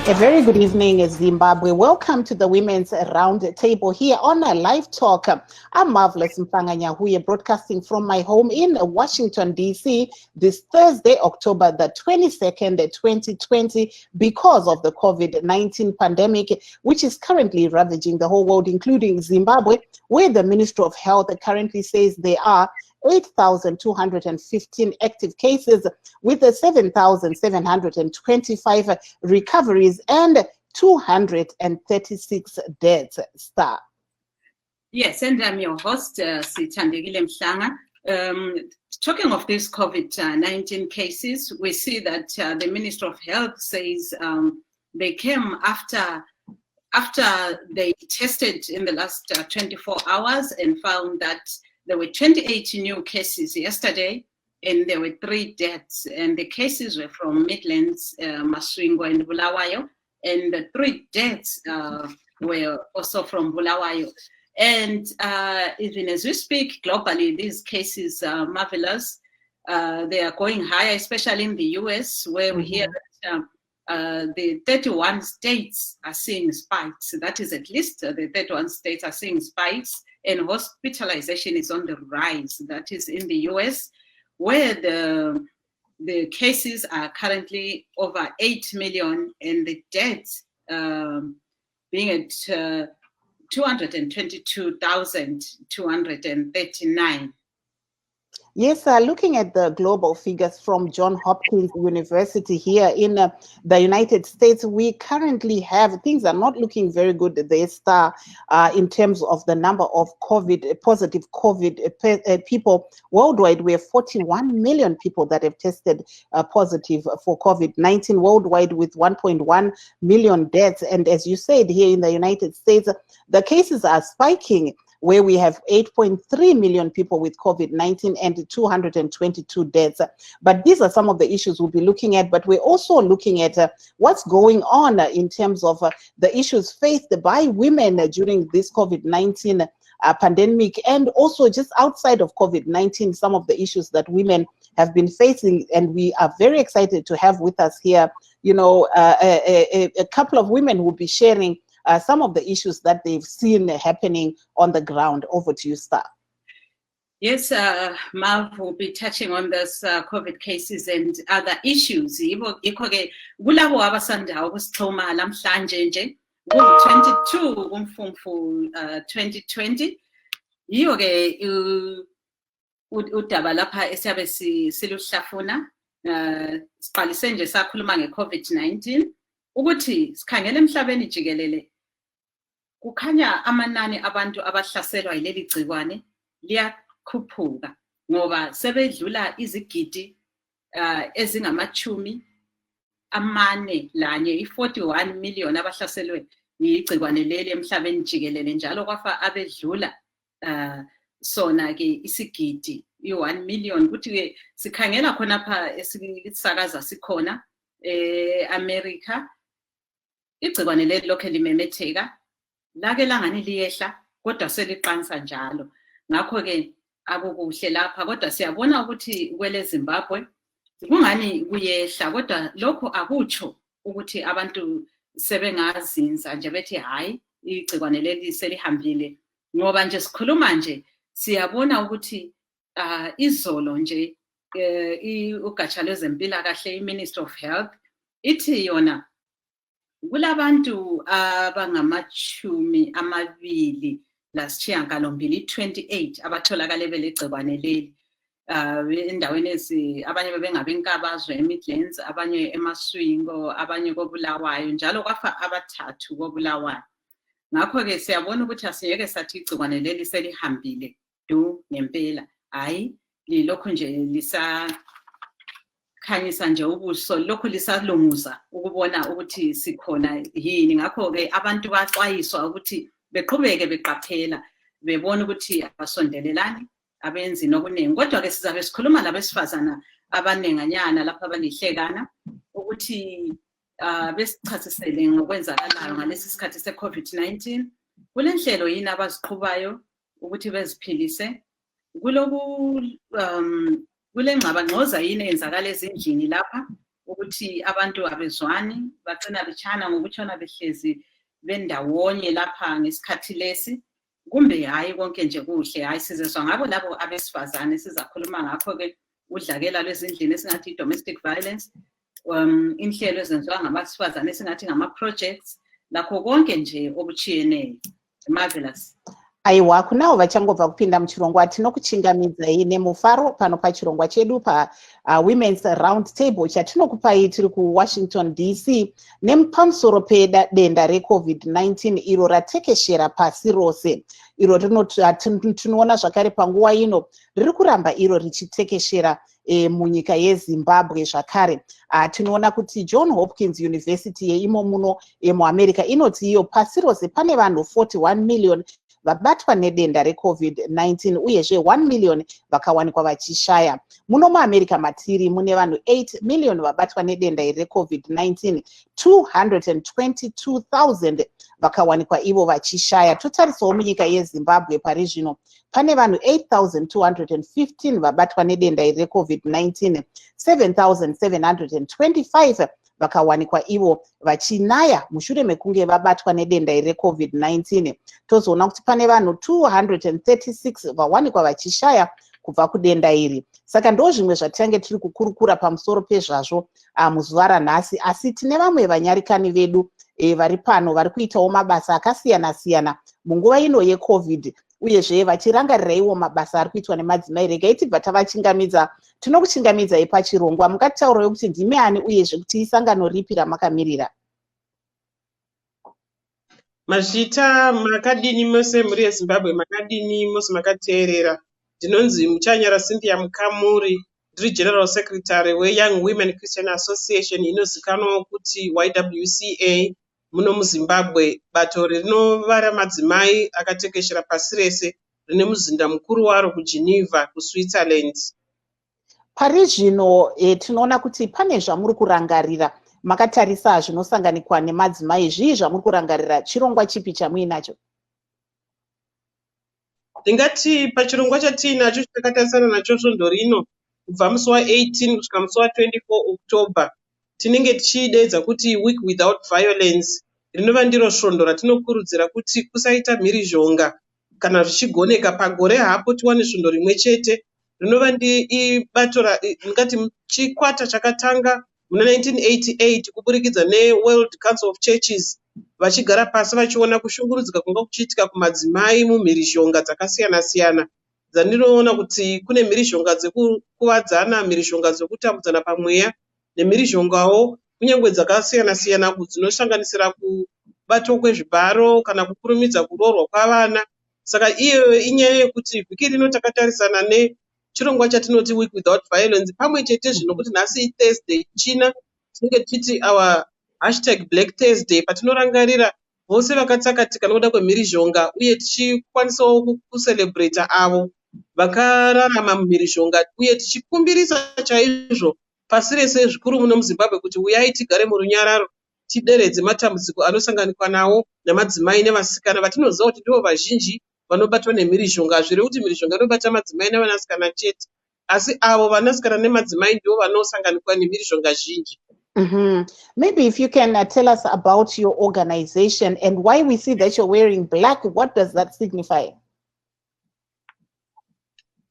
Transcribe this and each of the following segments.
A very good evening, Zimbabwe. Welcome to the Women's RoundTable here on LiveTalk. I'm Marvelous Mpanganyahuye, broadcasting from my home in Washington, D.C. this Thursday, October the 22nd, 2020, because of the COVID-19 pandemic, which is currently ravaging the whole world, including Zimbabwe, where the Ministry of Health currently says there are 8,215 active cases with 7,725 recoveries and 236 deaths. Star. Yes, and I'm your host, Sithandekile Mhlanga. Talking of these COVID-19 cases, we see that the Minister of Health says they came after they tested in the last 24 hours and found that there were 28 new cases yesterday, and there were 3 deaths. And the cases were from Midlands, Masvingo, and Bulawayo. And the 3 deaths were also from Bulawayo. And even as we speak, globally, these cases are marvelous. They are going higher, especially in the US, where we hear that the 31 states are seeing spikes. That is, at least the 31 states are seeing spikes. And hospitalization is on the rise. That is in the US, where the cases are currently over 8 million and the deaths being at 222,239. Yes, looking at the global figures from Johns Hopkins University here in the United States, we currently have, things are not looking very good there, Star, in terms of the number of positive COVID people worldwide. We have 41 million people that have tested positive for COVID-19 worldwide, with 1.1 million deaths. And as you said, here in the United States, the cases are spiking, where we have 8.3 million people with COVID-19 and 222 deaths. But these are some of the issues we'll be looking at, but we're also looking at what's going on in terms of the issues faced by women during this COVID-19 pandemic, and also just outside of COVID-19, some of the issues that women have been facing. And we are very excited to have with us here, you know, a couple of women who will be sharing some of the issues that they've seen happening on the ground. Over to you, Star. Yes, Marv will be touching on this COVID cases and other issues. 22 kumfumfu 2020. Yiyo-ke udaba lapha esiyabe siluhlafuna, siqalise nje sakhuluma nge-COVID-19 ukuthi sikhangele emhlabeni jikelele, kukhanya amanani abantu abahlaselwa yileli gciwane liyakhuphuka, ngoba sebedlula izigidi ezingamachumi amane lanye, 41 million abahlaselwe yigciwane leli emhlabeni jikelele, njalo kwafa abedlula sona ke isigidi i1 million. Kuthi ke sikhangela khonapha esisakaza sikhona America, igciwane leli lokho limemetheka, lake langani liyehla kodwa seliqansa njalo. Ngakho ke akukuhle lapha, kodwa siyabona ukuthi kwele Zimbabwe kungani kuyehla, kodwa lokho akutsho ukuthi abantu sebengazinza nje bethi hayi igciwane leli selihambile, ngoba nje sikhuluma nje siyabona ukuthi izolo nje ugatsha lwezempilakahle, i-Ministry of Health, ithi yona kulabantu abangamachumi amabili lasishiyagalombili, 28 abatholakale belegciwane leli endaweni abanye bebengabenkabazwe eMidlands, abanye eMasvingo, abanye koBulawayo, njalo kwafa abathathu koBulawayo. Ngakho ke siyabona ukuthi asiyeke sathi igciwane leli selihambile du ngempela. Hayi, lilokho nje lisakhanyisa nje ubuso, lokho lisalunguza ukubona ukuthi sikhona yini. Ngakho ke abantu baxwayiswa ukuthi beqhubeke beqaphela, bebona ukuthi abasondelelani, abenzi nokuningi. Kodwa ke sizabe sikhuluma labesifazana abanenganyana lapha abalihlekana ukuthi besichasisele ngokwenzakalayo ngalesi sikhathi se-COVID-19. Kule nhlelo yini abaziqhubayo ukuthi beziphilise, kuloku kule ngxabangxoza yini eyenzakala ezindlini lapha, ukuthi abantu abezwani bagcina bechana ngokutshona behlezi bendawonye lapha ngesikhathi lesi, kumbe hayi konke nje kuhle, hayi sizezwa ngabo labo abesifazane sizakhuluma ngakho-ke udlakela lwezindlini esingathi domestic violence, inhlelo ezenziwa ngabesifazane esingathi ngama-projects, lakho konke nje okuchiyeneyo. Marvelous. Aiwa, kunawo vachangobva kupinda muchirongwa tinokuchingamidzai nemufaro pano pachirongwa chedu pa Women's RoundTable chatinokupai tiri kuWashington DC nepamusoro pedenda reCovid-19 iro ratekeshera pasi rose. Iro tinoona zvakare panguva ino riri kuramba iro richitekeshera munyika yeZimbabwe zvakare. Tinoona kuti John Hopkins University yeimo muno muAmerica inoti iyo pasi rose pane vanhu 41 million vabatwa nedenda reCovid-19 uyezve 1 million vakawanikwa vachishaya. Muno muAmerica matiri mune vanhu 8 million vabatwa nedenda reCovid-19, 222,000 vakawanikwa ivo vachishaya. Totarisawo munyika yeZimbabwe pari zvino pane vanhu 8,215 vabatwa nedenda reCovid-19, 7,725 vakawanikwa ivo vachinaya mushure mekunge vabatwa nedenda reCovid-19. Tozoona kuti pane vanhu 236 vawanikwa vachishaya kubva kudenda iri. Saka ndo zvimwe zvatinge tiri kukurukura pamusoro pezvazvo muzuva ranhasi, asi tine vamwe vanyarikani vedu vari pano vari kuitawo mabasa akasiyana-siyana munguva ino yeCovid, uyezve vachirangarira iwo mabasa ari kuitwa nemadzimai. Regai tibva tavachingamidza, tinokuchingamidzai pachirongwa. Mungataurawo kuti ndimi ani uyezve kuti isangano ripi ramakamirira? Mazvita makadini mose muri yeZimbabwe, makadini mose makateerera. Ndinonzi Muchanyara Cynthia Mukamuri, ndiri General Secretary weYoung Women Christian Association inozikanwa kuti YWCA muno muZimbabwe, bato rinovara madzimai akatekeshera pasi rese rine muzinda mukuru waro kuGeneva kuSwitzerland. Pari zvino tinoona kuti pane zvamuri kurangarira, makatarisa zvinosanganikwa nemadzimai. Zvii zvamuri kurangarira? Chirongwa chipi chamuinacho? Ndingati pachirongwa chatiinacho chakatarisana nacho svondo rino kubva musi wa18 kusvika musi wa24 October tinenge tichidedza kuti Week Without Violence, rinova ndiro svondo ratinokurudzira kuti kusaita mhirizhonga kana zvichigoneka pagore hapo tiwane svondo rimwe chete. Rinova ibato ringati chikwata chakatanga muna 1988 kuburikidza neWorld Council of Churches, vachigara pasi vachiona kushungurudzika kunga kuchiitika kumadzimai mumhirizhonga dzakasiyana-siyana. Dzandinoona kuti kune mhirizhonga dzekukuvadzana, mhirizhonga dzekutambudzana pamweya, nemhirizhongawo kunyange dzakasiyana-siyana dzinosanganisira kubatwa kwezvibharo kana kukurumidza kuroorwa kwavana. Saka iyo inyaya yekuti vhiki rino takatarisana nechirongwa chatinoti Week Without Violence, pamwe chete zvino kuti nhasi Thursday china tinenge tichiti our #Black Thursday, patinorangarira vose vakatsakatika nokuda kwemhirizhonga uye tichikwanisawo kucelebrata avo vakararama mumhirizhonga, uye tichikumbirisa chaizvo pasi rese zvikuru muno muZimbabwe kuti uyai tigare murunyararo tideredze matambudziko anosanganikwa nawo namadzimai nevasikana vatinoziva kuti ndivo vazhinji vanobatwa nemhirizhonga. Hazvirevi kuti mhirizhonga inobata madzimai nevanasikana chete, asi avo vanasikana nemadzimai ndivo vanosanganikwa nemhirizhonga zhinji. Maybe if you can tell us about your organization and why we see that you're wearing black, what does that signify?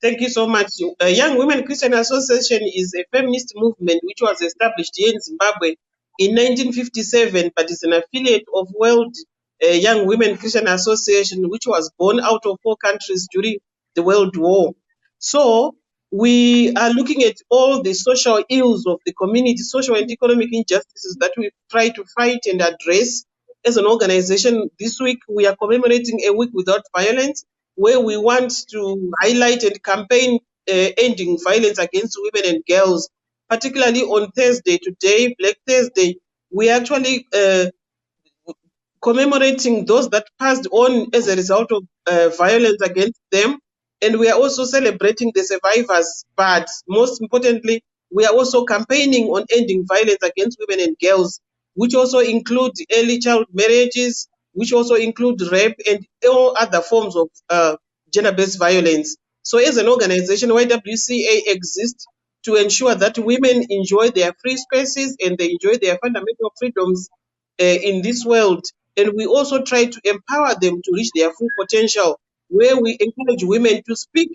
Thank you so much. Young Women Christian Association is a feminist movement which was established here in Zimbabwe in 1957, but is an affiliate of World Young Women Christian Association, which was born out of 4 countries during the World War. So we are looking at all the social ills of the community, social and economic injustices that we try to fight and address. As an organization, this week we are commemorating a Week Without Violence, where we want to highlight and campaign ending violence against women and girls. Particularly on Thursday, today, Black Thursday, we are actually commemorating those that passed on as a result of violence against them. And we are also celebrating the survivors. But most importantly, we are also campaigning on ending violence against women and girls, which also include early child marriages, which also include rape and all other forms of gender-based violence. So as an organization, YWCA exists to ensure that women enjoy their free spaces and they enjoy their fundamental freedoms in this world. And we also try to empower them to reach their full potential, where we encourage women to speak,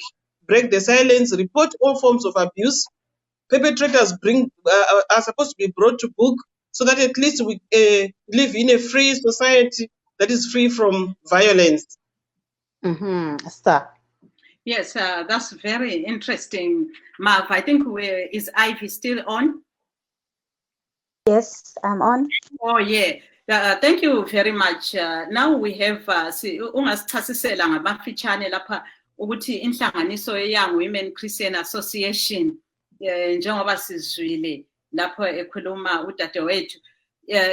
break the silence, report all forms of abuse. Perpetrators are supposed to be brought to book so that at least we live in a free society that is free from violence. Sir. Yes, that's very interesting, Marv. I think is Ivy still on? Yes, I'm on. Oh, yeah. Thank you very much. Now we have ungasichasisela ngabafitshane lapha ukuthi inhlanganiso ye-Young Women Christian Association njengoba sizwile lapho ekhuluma udadewethu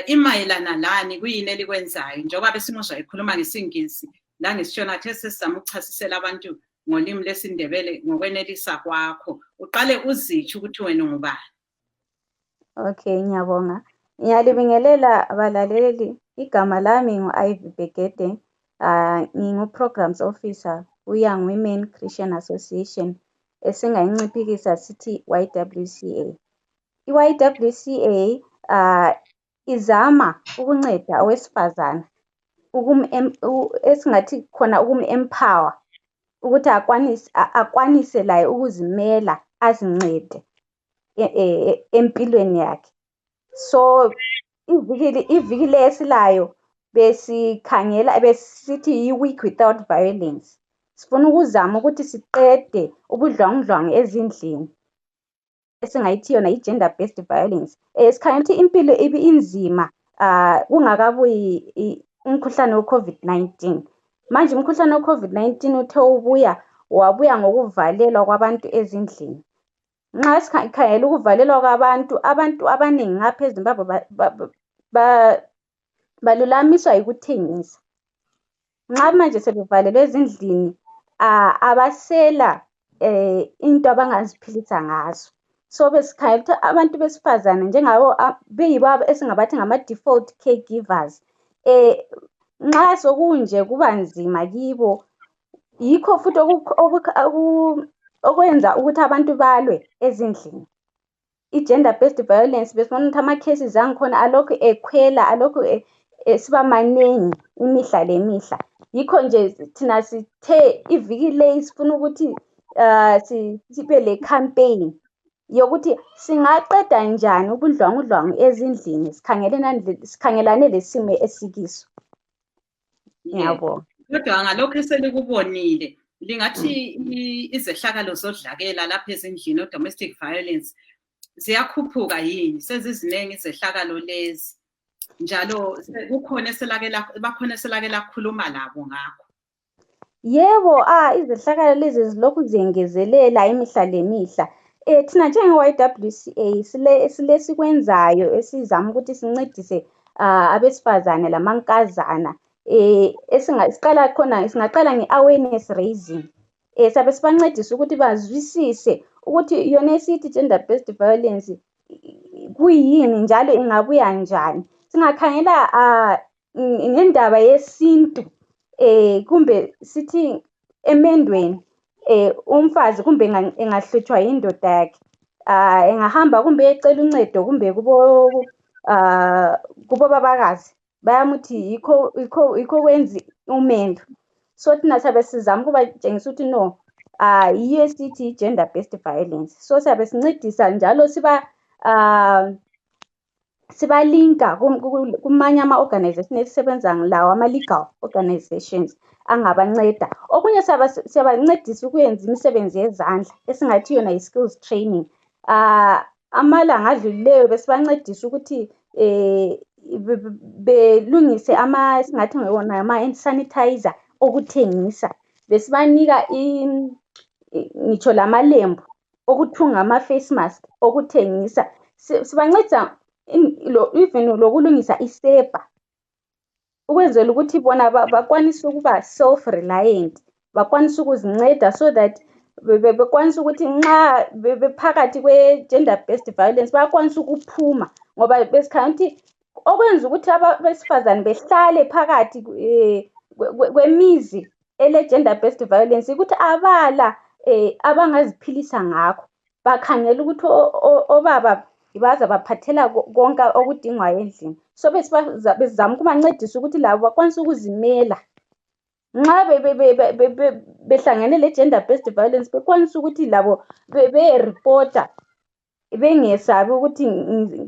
imayelana lani kuyini elikwenzayo njengoba besimuzwa ekhuluma ngesingisi la ngisishona the sesizama ukuchasisela abantu ngolimi lesindebele ngokwenelisa kwakho uqale uzitsho ukuthi wena ungubani. Okay, ngiyabonga. Ngiyalibingelela abalaleli. Igama lami ngu-Ivy Begede. Ngingu-Programs Officer ku-Young Women Christian Association esingayinciphikisa sithi YWCA. I-YWCA izama ukunceda owesifazana esingathi khona ukum-empower ukuthi akwanise laye ukuzimela azincede empilweni yakhe. So iviki lesilayo besikhangela besithi yi-week without violence. Sifuna ukuzama ukuthi siqede ubudlwangudlwangu ezindlini esingayithi yona i-gender based violence. Sikhangela ukuthi impilo ibe inzima kungakabuyi umkhuhlane we-COVID-19. Manje umkhuhlane we-COVID-19 uthe wabuya ngokuvalelwa kwabantu ezindlini. Nxa sikhangela ukuvalelwa kwabantu, abantu abaningi ngapha eZimbabwe balulamiswa yikuthengisa. Nxa manje sebevalelwe ezindlini abasela into abangaziphilisa ngazo. So besikhangela ukuthi abantu besifazane njengabo beyibo esingabathi ngama-default caregivers. Nxa sokunje kuba nzima kibo yikho futhi okwenza ukuthi abantu balwe ezindlini. I-gender based violence besibona ukuthi ama-cases angikhona alokhu ekhwela alokhu siba maningi imihla lemihla. Yikho nje thina sithe iviki le sifuna ukuthi sibe le campaign yokuthi singaqeda njani ubudlwangudlwangu ezindlini sikhangelane lesimo esikiso. Ngiyabonga. Kodwa ngalokho eselikubonile lingathi izehlakalo zodlakela lapha ezindlini domestic violence ziyakhuphuka yini sezizinengi izehlakalo lezi njalo bakhona eselake lakhuluma labo ngakho? Yebo, izehlakalo lezi zilokhu ziyengezelela imihla lemihla. Thina njenge-YWCA sile sikwenzayo esizama ukuthi sincedise abesifazane lamankazana. Singaqala nge-awareness raising. Sabe sibancedisa ukuthi bazwisise ukuthi yona esithi gender based violence kuyini njalo ingabuya njani. Singakhangela ngendaba yesintu kumbe sithi emendweni umfazi kumbe engahlutshwa yindoda yakhe engahamba kumbe ecela uncedo kumbe kubo babakazi bayamuthi yikho kwenza umendo. So thina sabe sizama ukubatshengisa ukuthi no yiyo esithi gender based violence. So sabe sincedisa njalo sibalinka kumanye ama-organization esisebenza lawo ama-legal organizations angabanceda. Okunye siyabancedisa ukuyenza imisebenzi yezandla esingathi yona yi-skills training. Amalanga adlulileyo besibancedisa ukuthi belungise singathi ngewona ama-hand sanitizer okuthengisa. Besibanika ngitsho lamalembu okuthunga ama-face mask okuthengisa. Sibanceda even lokulungisa isepa ukwenzela ukuthi bona bakwanise ukuba self-reliant, bakwanise ukuzinceda so that bekwanise ukuthi nxa bephakathi kwe-gender based violence bayakwanisa ukuphuma ngoba besikhangela ukuthi okwenza ukuthi abesifazane behlale phakathi kwemizi ele-gender based violence ukuthi abala abangaziphilisa ngakho. bakhangela ukuthi obaba baza baphathela konke okudingwayo endlini. So bezama ukubancedisa ukuthi labo bakwanise ukuzimela. Nxa behlangene le-gender based violence bekwanisa ukuthi labo be-reporta bengesabi ukuthi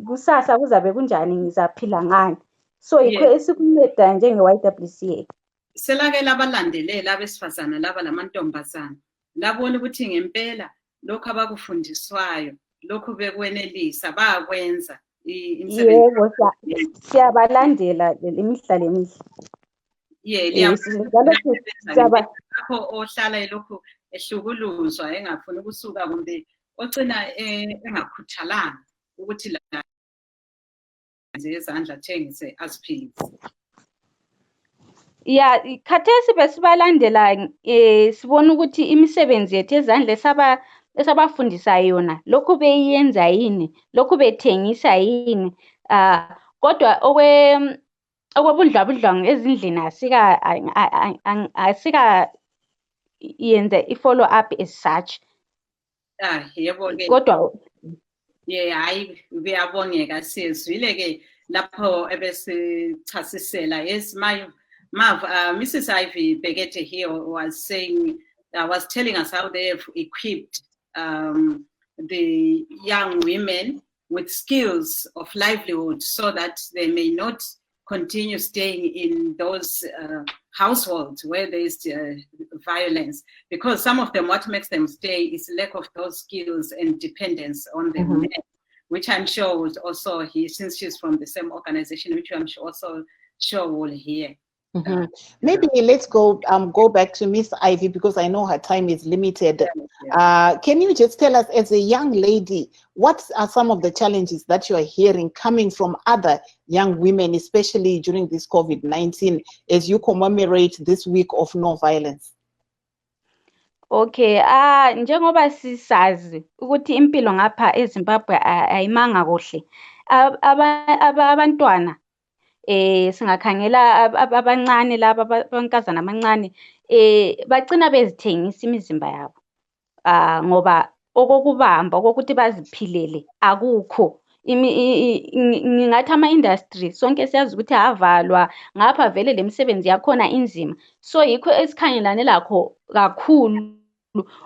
kusasa kuzabe kunjani, ngizaphila ngani. So yikho esikuncedayo njenge-YWCA. Selake labalandelela abesifazana laba lamantombazana labona ukuthi ngempela lokho abakufundiswayo lokho bekwenelisa bayakwenza imisebenzi. Yebo, siyabalandela imihla lemihla. Lapho ohlala elokhu ehlukuluzwa engafuni ukusuka kumbe ogcina engakhuthalanga ukuthi la ezandla thengise aziphilise. Ya, khathesi besibalandela sibona ukuthi imisebenzi yethu ezandla esabafundisa yona lokhu beyenza yini, lokhu bethengisa yini. Kodwa okwebudlabudlangu ezindlini asika yenza i-follow up as such. Yebo ke. Kodwa hayi kuyabongeka siyezwile ke lapho ebesichasisela. Yes, Mrs. Ivy Begete here was telling us how they have equipped the young women with skills of livelihood so that they may not continue staying in those households where there is violence, because some of them, what makes them stay is lack of those skills and dependence on the men, which I'm sure would also hear, since she's from the same organization, which I'm also sure will hear. Maybe let's go back to Miss Ivy, because I know her time is limited. Can you just tell us, as a young lady, what are some of the challenges that you are hearing coming from other young women, especially during this COVID-19, as you commemorate this week of no violence? Okay, njengoba sisazi ukuthi impilo ngapha eZimbabwe ayimanga kuhle. Abantwana singakhangela abancane laba abankazana amancane bagcina bezithengisa imizimba yabo. Ngoba okokubamba okokuthi baziphilele akukho. Ngingathi ama-industry sonke siyazi ukuthi avalwa ngapha vele lemisebenzi yakhona inzima. So yikho esikhangelane lakho kakhulu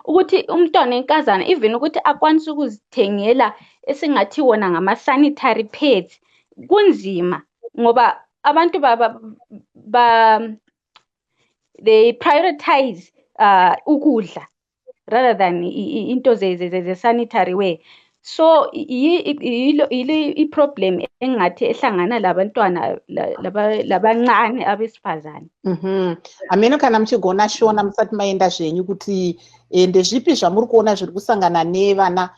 ukuthi umntwana enkazana even ukuthi akwanise ukuzithengela esingathi wona ngama-sanitary pads kunzima, ngoba abantu they prioritize ukudla rather than into ze-sanitary wear. So i-problem engathi ehlangana labantwana labancane abesifazane. Ameno kana muchigona shona musati maenda zvenyu kuti ndezvipi zvamuri kuona zviri kusangana nevana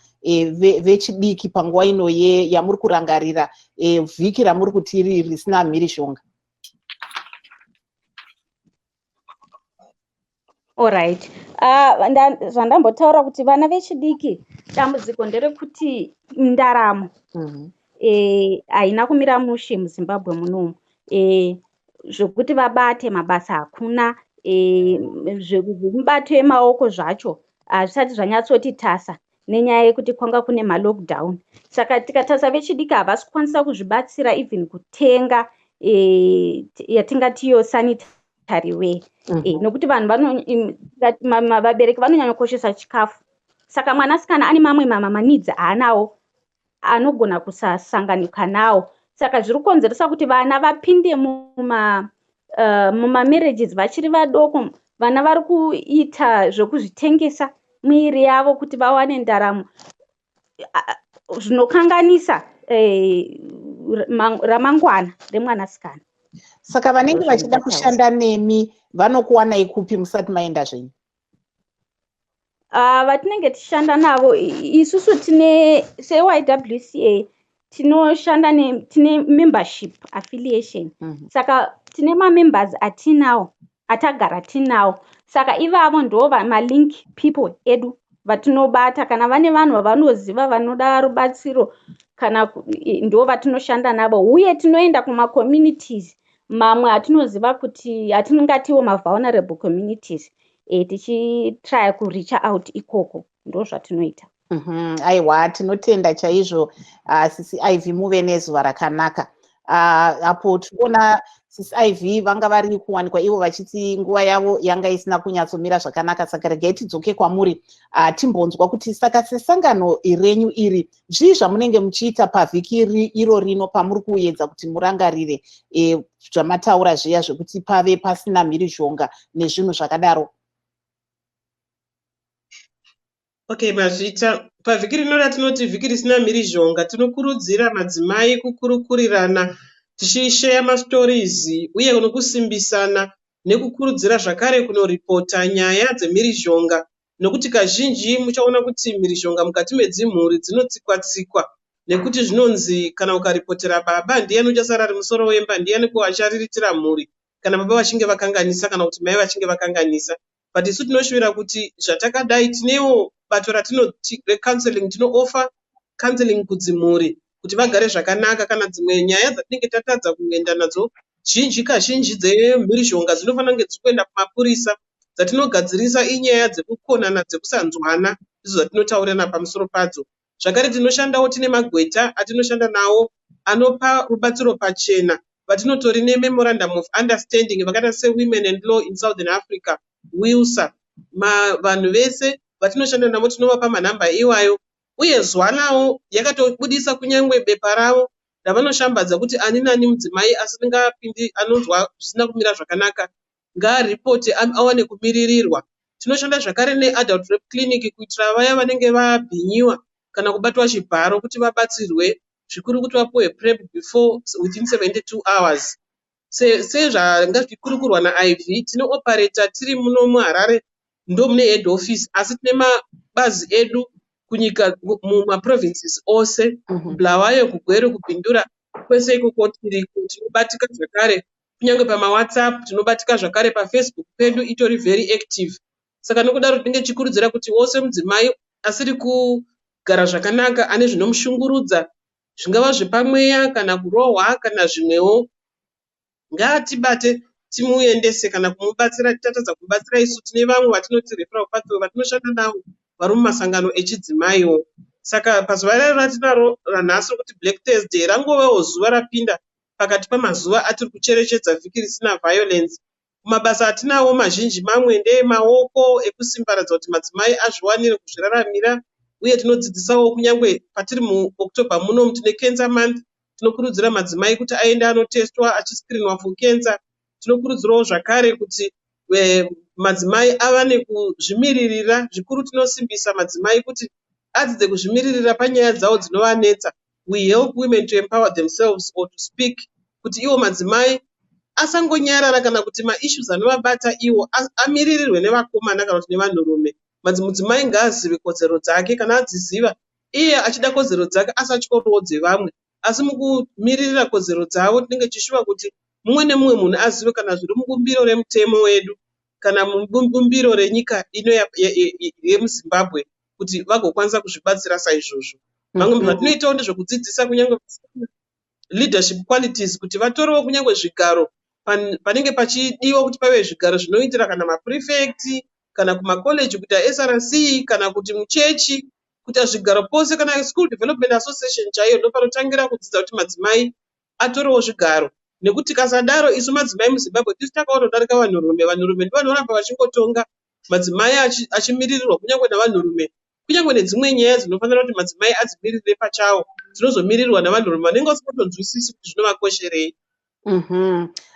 vechidiki panguva ino yamuri kurangarira vhiki ramuri kuti risina mhirishonga? Alright. Zvandambotaura kuti vana vechidiki dambudziko nderekuti ndaramo haina kumira mushe muZimbabwe munomu. Zvokuti vabate mabasa hakuna, zvekubato emaoko zvacho hazvisati zvanyatsoti tasa nenyaya yekuti kwanga kune ma-lockdown. Saka tikatasa vechidiki havasi kukwanisa kuzvibatsira even kutenga yatingati iyo sanitary wear. Nokuti vanhu vabereki vanonyanya kukoshesa chikafu. Saka mwanasikana ane mamwe maneeds aanawo anogona kusasanganika nawo. Saka zviri kukonzeresa kuti vana vapinde muma-marriages vachiri vadoko. Vana vari kuita zvokuzvitengesa mwiri yavo kuti vawane ndaramo, zvinokanganisa ramangwana remwanasikana. Saka vanenge vachida kushanda nemi vanokuwanai kupi musati maenda zvenyu? Vatinenge tichishanda navo isusu tine se-YWCA tinoshanda tine membership affiliation. Saka tine ma-members atinawo atagara tinawo. Saka ivavo ndo ma-link people edu vatinobata kana vane vanhu vavanoziva vanoda rubatsiro kana ndo vatinoshanda navo. Uye tinoenda kuma-communities mamwe atinoziva kuti atingatiwo ma-vulnerable communities tichitry kureach out ikoko, ndo zvatinoita. Aiwa, tinotenda chaizvo sisi Ivy muve nezuva rakanaka. Apo tinoona sisi Ivy vanga vari kuwanikwa ivo vachiti nguva yavo yanga isina kunyatsomira zvakanaka, saka regai tidzoke kwamuri timbonzwa kuti saka sesangano renyu iri zvii zvamunenge muchiita pavhiki iro rino pamuri kuedza kuti murangarire zvamataura zviya zvekuti pave pasina mhirizhonga nezvinhu zvakadaro. Okay, mazvita pavhiki rino ratinoti vhiki risina mhirizhonga tinokurudzira madzimai kukurukurirana tichisheya mastories uye nokusimbisana nekukurudzira zvakare kunoripota nyaya dzemhirizhonga, nokuti kazhinji muchaona kuti mhirizhonga mukati medzimhuri dzinotsikwa-tsikwa nekuti zvinonzi kana ukaripotera baba ndiyani uchasara ari musoro wemba, ndiyani kuachariritira mhuri kana baba vachinge vakanganisa kana kuti mai vachinge vakanganisa. But isu tinoshuvira kuti zvatakadai tinewo bato ratinoti recounseling, tinooffer counseling kudzimhuri kuti vagare zvakanaka kana dzimwe nyaya dzatinenge tatadza kuenda nadzo zhinji kazhinji dzemhirizhonga dzinofanira kunge dzichienda kumapurisa. Dzatinogadzirisa inyaya dzekukonana dzekusanzwana, izvo zvatinotaurirana pamusoro padzo. Zvakare tinoshandawo tine magweta atinoshanda nawo anopa rubatsiro pachena vatinotori nememorandum of understanding vakaita sewomen and law in Southern Africa, WILSA. Vanhu vese vatinoshanda navo tinovapa manhamba iwayo, uye zwanawo yakatobudisa kunyange bepa ravo ravanoshambadza kuti ani nani mudzimai asingapindi anonzwa zvisina kumira zvakanaka ngaaripote awane kumiririrwa. Tinoshanda zvakare neadult rep clinic kuitira vaya vanenge vabhinyiwa kana kubatwa chibharo kuti vabatsirwe, zvikuru kuti vapuwe prep within 72 hours. Sezvanga zvichikurukurwa naIV, tinooperator tiri muno muHarare ndo mune head office, asi tine mabazi edu kunyika mumaprovinces ose, Bulawayo, kuGweru, kuBhindura, kwese ikoko tiriko. Tinobatika zvakare kunyange pamawhatsapp, tinobatika zvakare paFacebook pedu itori very active. Saka nokudaro tinenge tichikurudzira kuti wose mudzimai asiri kugara zvakanaka, ane zvinomushungurudza, zvingava zvepamweya kana kurohwa kana zvimwewo, ngaatibate timuendese kana kumubatsira. Titatadza kumubatsira isu tine vamwe vatinoti referral pathway vatinoshanda navo vari mumasangano echidzimaiwo. Saka pazuva rero ratinaro ranhasi rokuti Black Thursday rangovewo zuva rapinda pakati pamazuva atiri kucherechedza vhiki risina violence. Mabasa atinawo mazhinji mamwe ndeemaoko ekusimbaradza kuti madzimai azviwanire kuzviraramira, uye tinodzidzisawo kunyange patiri muOctober muno tine cancer month. Tinokurudzira madzimai kuti aende anotestwa achiskrinwa for cancer. Tinokurudzirawo zvakare kuti madzimai awane kuzvimiririra. Zvikuru tinosimbisa madzimai kuti adzidze kuzvimiririra panyaya dzavo dzinovanetsa. We help women to empower themselves or to speak, kuti iwo madzimai asangonyarara kana kuti maissues anovabata iwo amiririrwe nevakomana kana kuti nevanhurume. Mudzimai ngaazive kodzero dzake, kana adziziva iye achida kodzero dzake asatyorodze vamwe, asi mukumiririra kodzero dzavo tinenge tichishuva kuti mumwe nemumwe munhu azive kana zviri mubumbiro remutemo wedu kana mubumbiro renyika ino yemuZimbabwe kuti vagokwanisa kuzvibatsira saizvozvo. Vamwe zvatinoitawo ndezvekudzidzisa kunyange leadership qualities, kuti vatorewo kunyange zvigaro panenge pachidiwa kuti pave zvigaro zvinoitira kana maprefect kana kumakoleji, kuita SRC kana kuti muchechi, kuita zvigaro pose, kana school development association chaiyo ndopanotangira kudzidza kuti madzimai atorewo zvigaro. Nekuti kasadaro isu madzimai muZimbabwe tisu takaotodarika vanhurume. Vanhurume ndovanoramba vachingotonga, madzimai achimiririrwa kunyange navanhurume. Kunyange nedzimwe nyaya dzinofanira kuti madzimai adzimiririre pachawo, dzinozomiririrwa navanhurume vanenge vasingatonzwisisi kuti zvinovakosherei.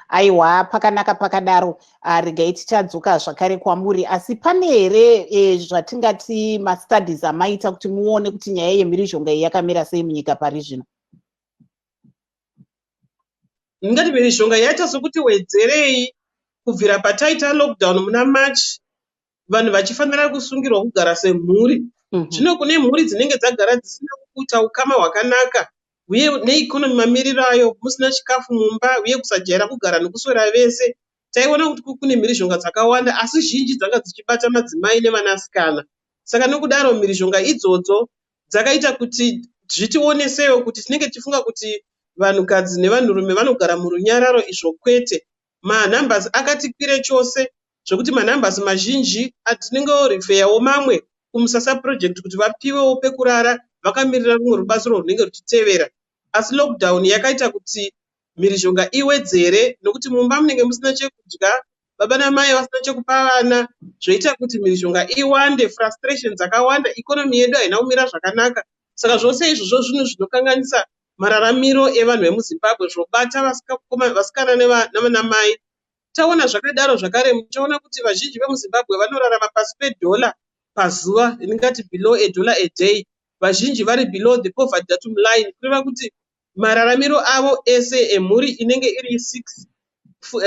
Aiwa, pakanaka pakadaro. Regai tichadzoka zvakare kwamuri, asi pane here zvatingati mastudies amaita kuti muone kuti nyaya yemhirizhonga iyi yakamira sei munyika pari zvino? Ndingati mhirizhonga yaita sokuti wedzerei kubvira pataita lockdown muna March, vanhu vachifanira kusungirwa kugara semhuri. Zvino kune mhuri dzinenge dzagara dzisina kuita ukama hwakanaka, uye neikonomi mamiriro ayo, musina chikafu mumba, uye kusajaira kugara nokuswera vese, taiona kuti kune mhirizhonga dzakawanda, asi zhinji dzanga dzichibata madzimai nevanasikana. Saka nokudaro mhirizhonga idzodzo dzakaita kuti zvitionesewo kuti tinenge tichifunga kuti vanhukadzi nevanhurume vanogara murunyararo, izvo kwete. Manhambasi akati kwire chose, zvokuti manhambasi mazhinji atinenge orifeyawo mamwe kumusasa project kuti vapiwewo pekurara vakamirira rumwe rubatsiro runenge ruchitevera. Asi lockdown yakaita kuti mhirizhonga iwedzere nokuti mumba munenge musina chekudya, baba namai vasina chekupa vana, zvoita kuti mhirizhonga iwande, frustration dzakawanda, ikonomi yedu haina kumira zvakanaka. Saka zvose izvozvo zvinhu zvinokanganisa mararamiro evanhu vemuZimbabwe, zvobata vasikana navanamai. Taona zvakadaro zvakare, muchaona kuti vazhinji vemuZimbabwe vanorarama pasi pedhola pazuva, ringati below $1 a day. Vazhinji vari below the poverty datum line, kureva kuti mararamiro avo ese emhuri inenge iri 6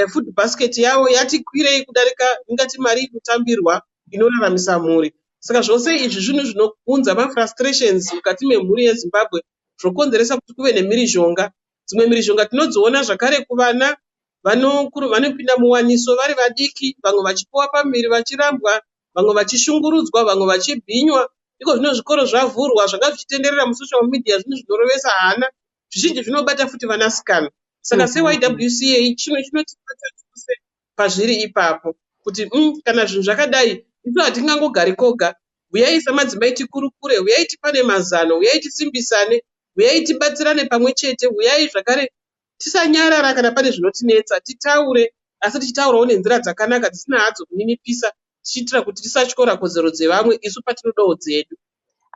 food basket yavo yati kwirei kudarika ingati mari inotambirwa inoraramisa mhuri. Saka zvose izvi zvinhu zvinounza mafrustrations mukati memhuri yeZimbabwe, zvokonzeresa kuti kuve nemhirizhonga. Dzimwe mhirizhonga tinodziona zvakare kuvana vanopinda muwaniso vari vadiki, vamwe vachipuwa pamhiri vachirambwa, vamwe vachishungurudzwa, vamwe vachibhinywa. Iko zvino zvikoro zvavhurwa zvanga zvichitenderera musocial media, zvinhu zvinorovesa hana, zvizhinji zvinobata futi vanasikana. Saka seYWCA chinotibata chose pazviri ipapo kuti kana zvinhu zvakadai isu hatingangogari koga. Uyai samadzimai tikurukure, uyai tipane mazano, uyai tisimbisane, uyai tibatsirane pamwe chete, uyai zvakare tisanyarara kana pane zvinotinetsa, titaure, asi tichitaurawo nenzira dzakanaka dzisina hadzo kuninipisa, tichiitira kuti tisatyora kodzero dzevamwe isu patinodawo dzedu.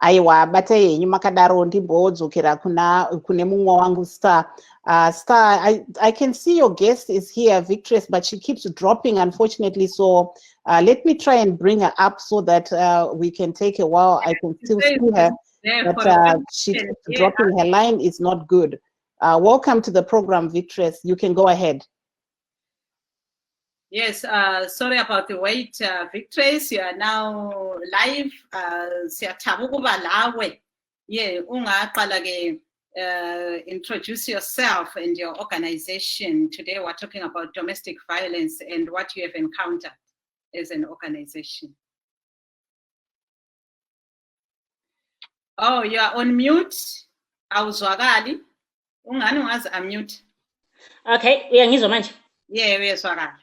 Aiwa, batai henyu makadaro ndimbodzokera kune mumwe wangu Star. Star, I can see your guest is here, Victress, but she keeps dropping, unfortunately. So let me try and bring her up so that we can take a while. I can still see her, but she keeps dropping. Her line is not good. Welcome to the program, Victress. You can go ahead. Yes, sorry about the wait, Victress. You are now live. Introduce yourself and your organization. Today we're talking about domestic violence and what you have encountered as an organization. Oh, you are on mute. Awuzwakali. Ungani ungazi unmute. Okay, uyangizwa manje? Yeah, uyezwakala.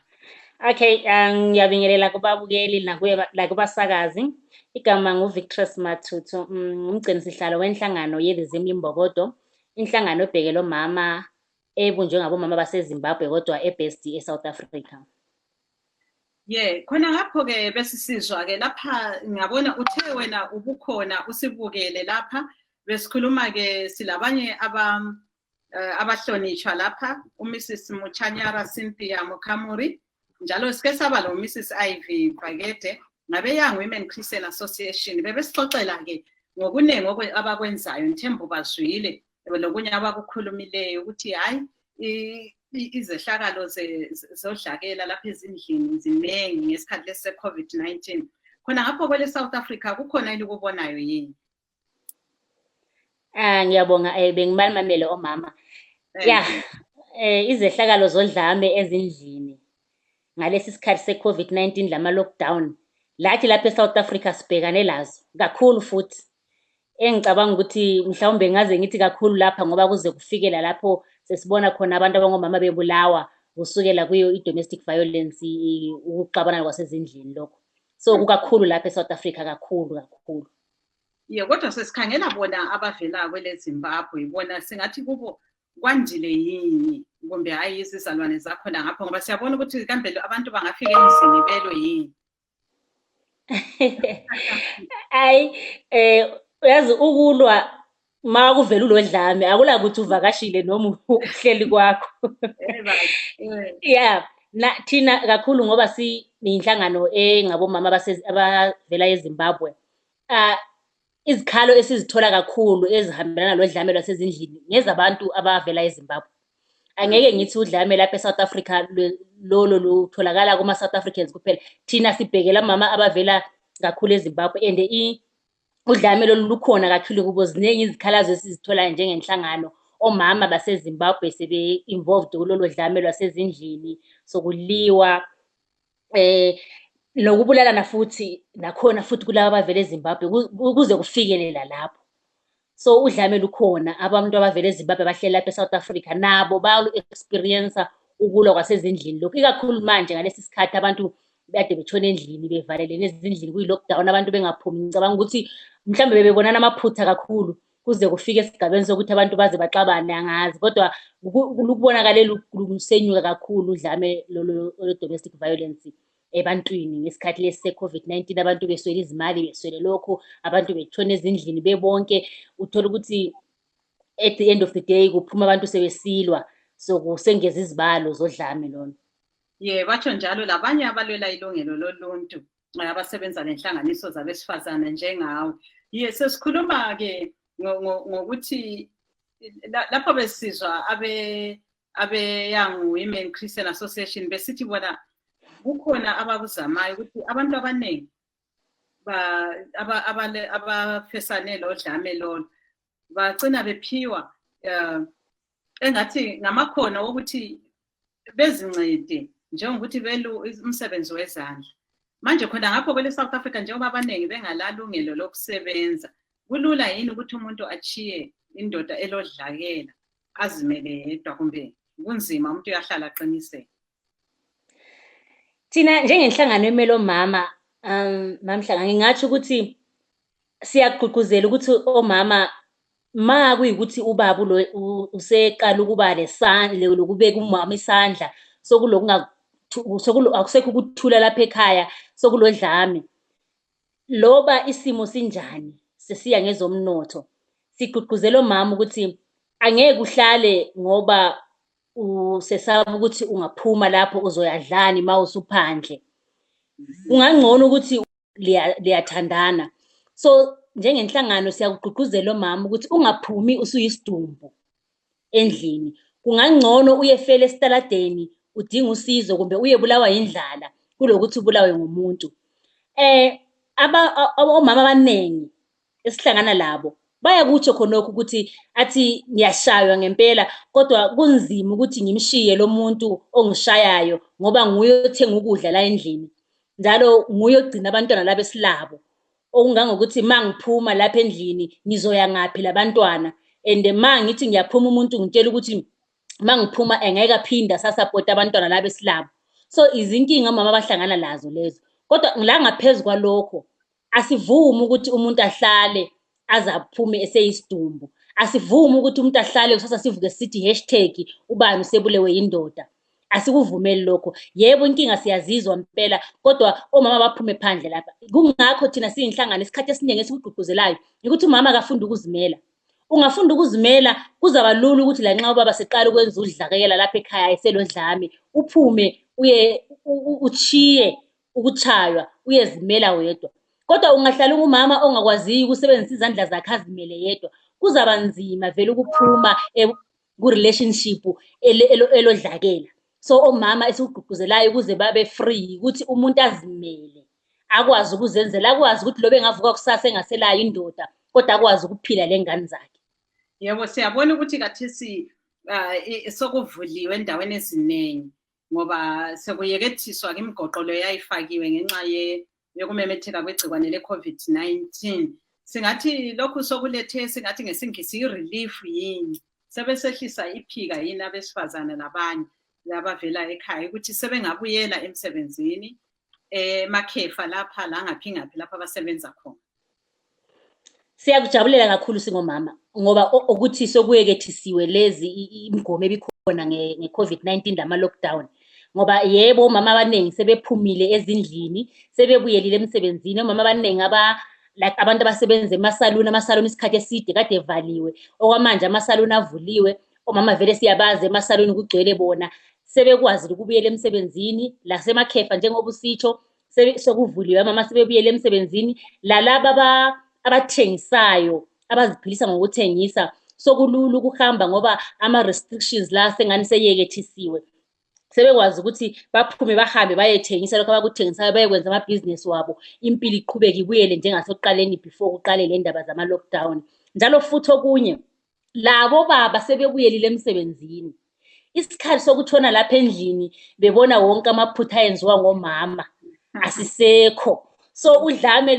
Okay, ngiyabingelela kubabukeli nakubasakazi. Igama nguVictress Matutu, umgcini sihlalo wenhlangano yeLizimla Imbokodo, inhlangano ebhekele omama ebunjwe ngabomama baseZimbabwe kodwa ebest eSouth Africa. Yeah, khona lapho ke besisizwa ke lapha ngiyabona uthe wena ubukhona usibukele lapha besikhuluma ke silabanye abahlonishwa lapha uMrs Muchanyara Cynthia Mukamuri, njalo sike saba lo Mrs Ivy Bagete ngabe Young Women Christian Association. Bebesixoxela ke ngokunenge abakwenzayo, Nthembu bazwile lokunye abakukhulumileyo ukuthi hayi izehlakalo zodlakela lapha ezindlini ziningi ngesikhathi lesi COVID-19. Khona ngapho kwele South Africa kukhona elikubonayo yini? Ngiyabonga bengimalimamele omama. Yeah, izehlakalo zodlame ezindlini ngalesi sikhathi se-COVID-19 lama lockdown lathi lapha eSouth Africa sibhekane lazo kakhulu, futhi engicabanga ukuthi mhlawumbe ngaze ngithi kakhulu lapha ngoba kuze kufikela lapho sesibona khona abantu abangomama bebulawa kusukela kuyo i-domestic violence, ukuxabana kwasezindlini lokho. So kukakhulu lapha eSouth Africa, kakhulu. Yeah, kodwa sesikhangela bona abavela kwele Zimbabwe, bona singathi kubo kwandile yini kumbe hayi izizalwane zakho ngapho, ngoba siyabona ukuthi kambe abantu bangafika emzini belwe yini? Uyazi ukulwa ma kuvela ulodlame akula ukuthi uvakashile noma uhleli kwakho. Yeah, thina kakhulu ngoba siyinhlangano engabomama abavela eZimbabwe. Izikhalo esizithola kakhulu ezihambelana nodlame lwasezindlini ngezabantu abavela eZimbabwe. Angeke ngithi udlame lapha eSouth Africa lolo lutholakala kuma South Africans kuphela. Thina sibhekela mama abavela kakhulu eZimbabwe, and udlame lolu lukhona kakhulu kubo. Ziningi izikhalazo esizithola njengenhlangano. Omama baseZimbabwe sebe involved kulolu dlame lwasezindlini, sokuliwa nokubulalana futhi nakhona futhi kulabo abavela eZimbabwe kuze kufikelela lapho. So udlame lukhona, abantu abavela eZimbabwe bahlela lapha eSouth Africa nabo ba experience ukulwa kwasezindlini lokhu, ikakhulu manje ngalesi sikhathi abantu bade betshona endlini bevalelene ezindlini kuyi-lockdown abantu bengaphumi. Ngicabanga ukuthi mhlawumbe bebonana amaphutha kakhulu kuze kufike esigabeni sokuthi abantu baze baxabane, angazi, kodwa lukubonakale lusenyuka kakhulu udlame lo-domestic violence ebantwini ngesikhathi lesi se-COVID-19. Abantu beswele izimali, beswele lokhu, abantu betshona ezindlini bebonke. Uthola ukuthi at the end of the day kuphuma abantu sebesilwa, so kusengeza izibalo zodlame lona. Batsho njalo labanye abalwela ilungelo loluntu abasebenza nenhlanganiso zabesifazane njengawe. Sesikhuluma-ke ngokuthi lapho besizwa abe-Young Women Christian Association besithi bona kukhona abakuzamayo ukuthi abantu abaningi abafesane lodlame lolo bagcina bephiwa engathi ngamakhono wokuthi bezincede njengokuthi belu umsebenzi wezandla. Manje khona ngapho kwele South Africa njengoba abaningi bengalalungelo lokusebenza, kulula yini ukuthi umuntu achiye indoda elodlakela azimele yedwa, kumbe kunzima umuntu uyahlala aqiniseke? Thina njengenhlangano emele omama, mamhlanga ngingathi ukuthi siyagqugquzela ukuthi omama ma kuyikuthi ubaba useqala ukuba lesandla lokubeka umama isandla akusekho ukuthula lapha ekhaya, sokulodlame. Loba isimo sinjani sesiya ngezomnotho, sigqugquzela omama ukuthi angeke uhlale ngoba usesaba ukuthi ungaphuma lapho uzoyadlani ma usuphandle. Kungangcono ukuthi liyathandana. So njengenhlangano siyakugqugquzela omama ukuthi ungaphumi usuyisidumbu endlini. Kungangcono uyefela esitaladeni udinga usizo kumbe uyebulawa indlala kulokuthi ubulawe ngumuntu. Omama abaningi esihlangana labo bayakutsho khonokho ukuthi athi ngiyashaywa ngempela, kodwa kunzima ukuthi ngimshiye lo muntu ongishayayo ngoba nguye othenga ukudla la endlini, njalo nguye ogcina abantwana laba esilabo. Okungangokuthi mangiphuma lapha endlini ngizoya ngaphi labantwana, and mangithi ngiyaphuma umuntu ngitshela ukuthi mangiphuma engeke aphinda sasapota abantwana laba esilabo. So izinkinga omama abahlangana lazo lezo, kodwa la ngaphezulu kwalokho asivumi ukuthi umuntu ahlale azaphume eseyisidumbu. Asivumi ukuthi umuntu ahlale kusasa sivuke sithi #ubani usebulewe yindoda. Asikuvumeli lokho. Yebo inkinga siyazizwa impela, kodwa omama baphume phandle lapha. Kungakho thina siyinhlangano isikhathi esiningi esikugqugquzelayo ukuthi umama akafunda ukuzimela. Ungafunda ukuzimela kuzaba lula ukuthi la nxa ubaba seqala ukwenza udlakela lapha ekhaya eselodlame, uphume uye uchiye ukuchaywa uyezimela wedwa. Kodwa ungahlala umama ongakwaziyo ukusebenzisa izandla zakhe azimele yedwa, kuzaba nzima vele ukuphuma ku-relationship elodlakela. So omama esikugqugquzelayo ukuze babe free ukuthi umuntu azimele, akwazi ukuzenzela, akwazi ukuthi lobe engavuka kusasa engaselayo indoda, kodwa akwazi ukuphila lengane zakhe. Yebo, siyabona ukuthi kathesi sokuvuliwe endaweni eziningi ngoba sekuyekethiswa imigoqo lo yayifakiwe ngenxa yokumemetheka kwegcikwane le-COVID-19. Singathi lokhu sokulethe singathi ngesingisi i-relief yini, sebesehlisa iphika yini abesifazane labanye labavela ekhaya ukuthi sebengabuyela emsebenzini emakhefa lapha la ngaphi lapha abasebenza khona? Siyakujabulela kakhulu singomama ngoba ukuthi sokuyekethisiwe lezi imigomo ebikhona nge-COVID-19 lama-lockdown, ngoba yebo omama abaningi sebephumile ezindlini, sebebuyelile emsebenzini. Omama abaningi abantu abasebenza emasaluni isikhathi eside kade evaliwe, okwamanje amasaluni avuliwe. Omama vele siyabazi emasaluni kugcwele bona, sebekwazi ukubuyela emsebenzini. Lasemakhefa njengoba usitsho sokuvuliwe, amama sebebuyela emsebenzini. Lalaba abathengisayo abaziphilisa ngokuthengisa sokulula ukuhamba ngoba ama-restrictions la sengani seyekethisiwe. Sebekwazi ukuthi baphume bahambe bayethengisa lokho abakuthengisayo, bayekwenza amabhizinisi wabo, impilo iqhubeke ibuyele njengasekuqaleni before kuqale le ndaba zama-lockdown. Njalo futhi okunye, labo baba sebebuyelile emsebenzini, isikhathi sokutshona lapha endlini bebona wonke amaphutha ayenziwa ngomama asisekho. So udlame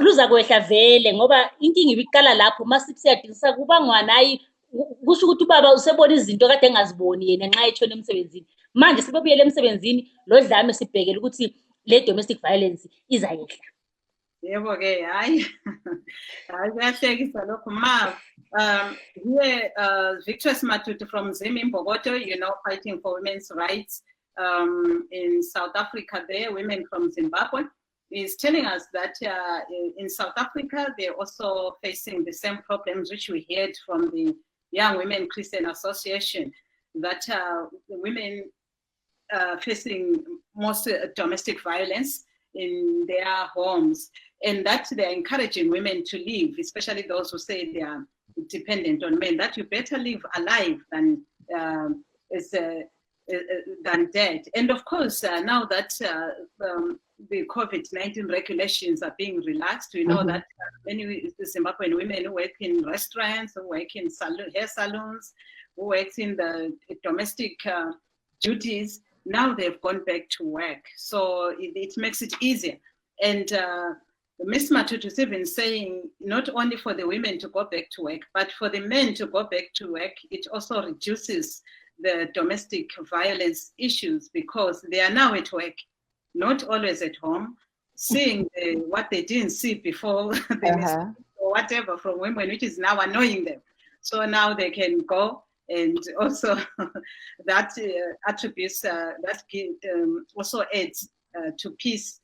luza kwehla vele ngoba inkinga ibiqala lapho masiyadingisa kubangwana. Hayi kusho ukuthi ubaba usebona izinto kade engaziboni yena nxa etshona emsebenzini. Manje sebebuyele emsebenzini, lo dlame sibhekele ukuthi le domestic violence izayehla. Yebo ke hayi kuyahlekisa lokho ma here Victor Matutu from Zimimbogoto, fighting for women's rights in South Africa there, women from Zimbabwe, is telling us that in South Africa they're also facing the same problems which we heard from the Young Women Christian Association, that the women facing most domestic violence in their homes, and that they're encouraging women to leave, especially those who say they are dependent on men, that you better live alive than dead. And of course, now that the COVID-19 regulations are being relaxed, we know that many Zimbabwean women who work in restaurants, who work in hair salons, who work in the domestic duties, now they've gone back to work. So it makes it easier. And Ms. Matutu is even saying not only for the women to go back to work, but for the men to go back to work, it also reduces the domestic violence issues because they are now at work, not always at home, seeing what they didn't see before or whatever from women, which is now annoying them. So now they can go, and also that attributes that also adds to peace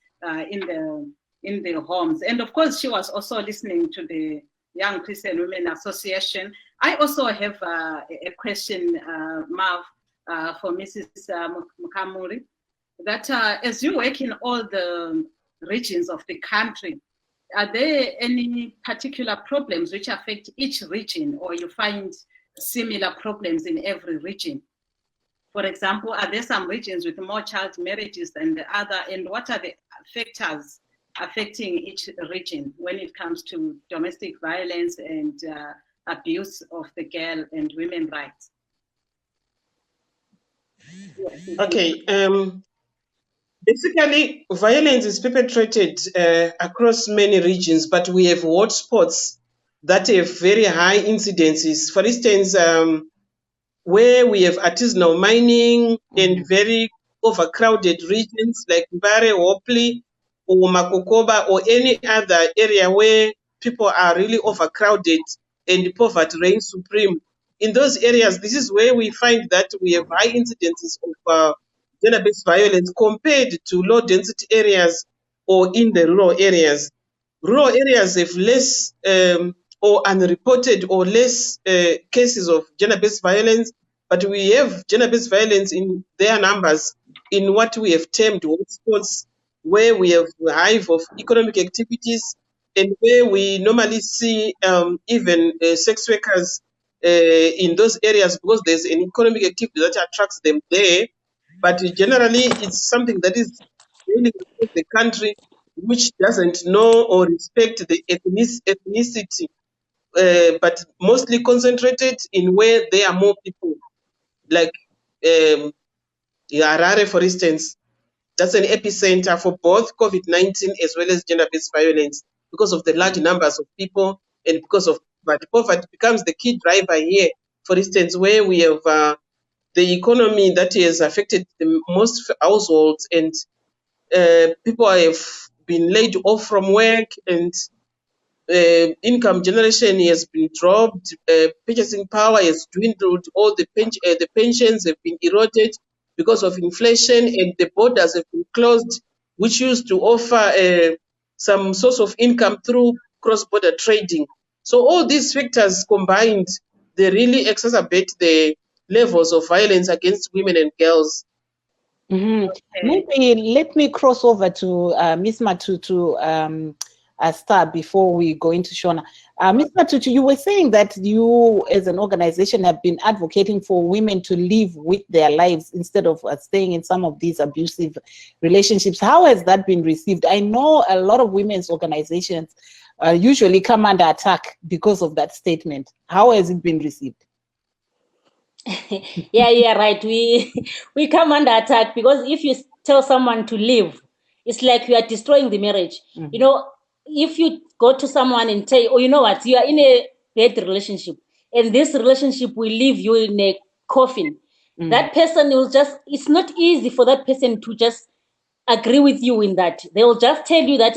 in the homes. And of course, she was also listening to the Young Christian Women Association. I also have a question, Marv, for Mrs. Mukamuri, that as you work in all the regions of the country, are there any particular problems which affect each region, or you find similar problems in every region? For example, are there some regions with more child marriages than the other, and what are the factors affecting each region when it comes to domestic violence and abuse of the girl and women rights? Okay. Basically, violence is perpetrated across many regions, but we have hotspots that have very high incidences. For instance, where we have artisanal mining and very overcrowded regions like Mbare, Hopley, or Makokoba, or any other area where people are really overcrowded and poverty reigns supreme. In those areas, this is where we find that we have high incidences of gender-based violence compared to low-density areas or in the rural areas. Rural areas have less or unreported or less cases of gender-based violence, but we have gender-based violence in their numbers in what we have termed hotspots, where we have a hive of economic activities and where we normally see even sex workers in those areas because there's an economic activity that attracts them there. But generally, it's something that is really across the country, which doesn't know or respect the ethnicity, but mostly concentrated in where there are more people, like Harare, for instance. That's an epicenter for both COVID-19 as well as gender-based violence because of the large numbers of people and because of poverty becomes the key driver here. For instance, where we have the economy that has affected the most households and people have been laid off from work and income generation has been dropped, purchasing power has dwindled, all the pensions have been eroded because of inflation, and the borders have been closed, which used to offer some source of income through cross-border trading. So all these factors combined, they really exacerbate the levels of violence against women and girls. Maybe let me cross over to Ms. Matutu Star before we go into Shona. Ms. Matutu, you were saying that you as an organization have been advocating for women to live with their lives instead of staying in some of these abusive relationships. How has that been received? I know a lot of women's organizations usually come under attack because of that statement. How has it been received? Yeah, right. We come under attack because if you tell someone to leave, it's like you are destroying the marriage. You know, if you go to someone and say, oh, you know what, you are in a bad relationship and this relationship will leave you in a coffin, that person will just, it's not easy for that person to just agree with you in that. They will just tell you that,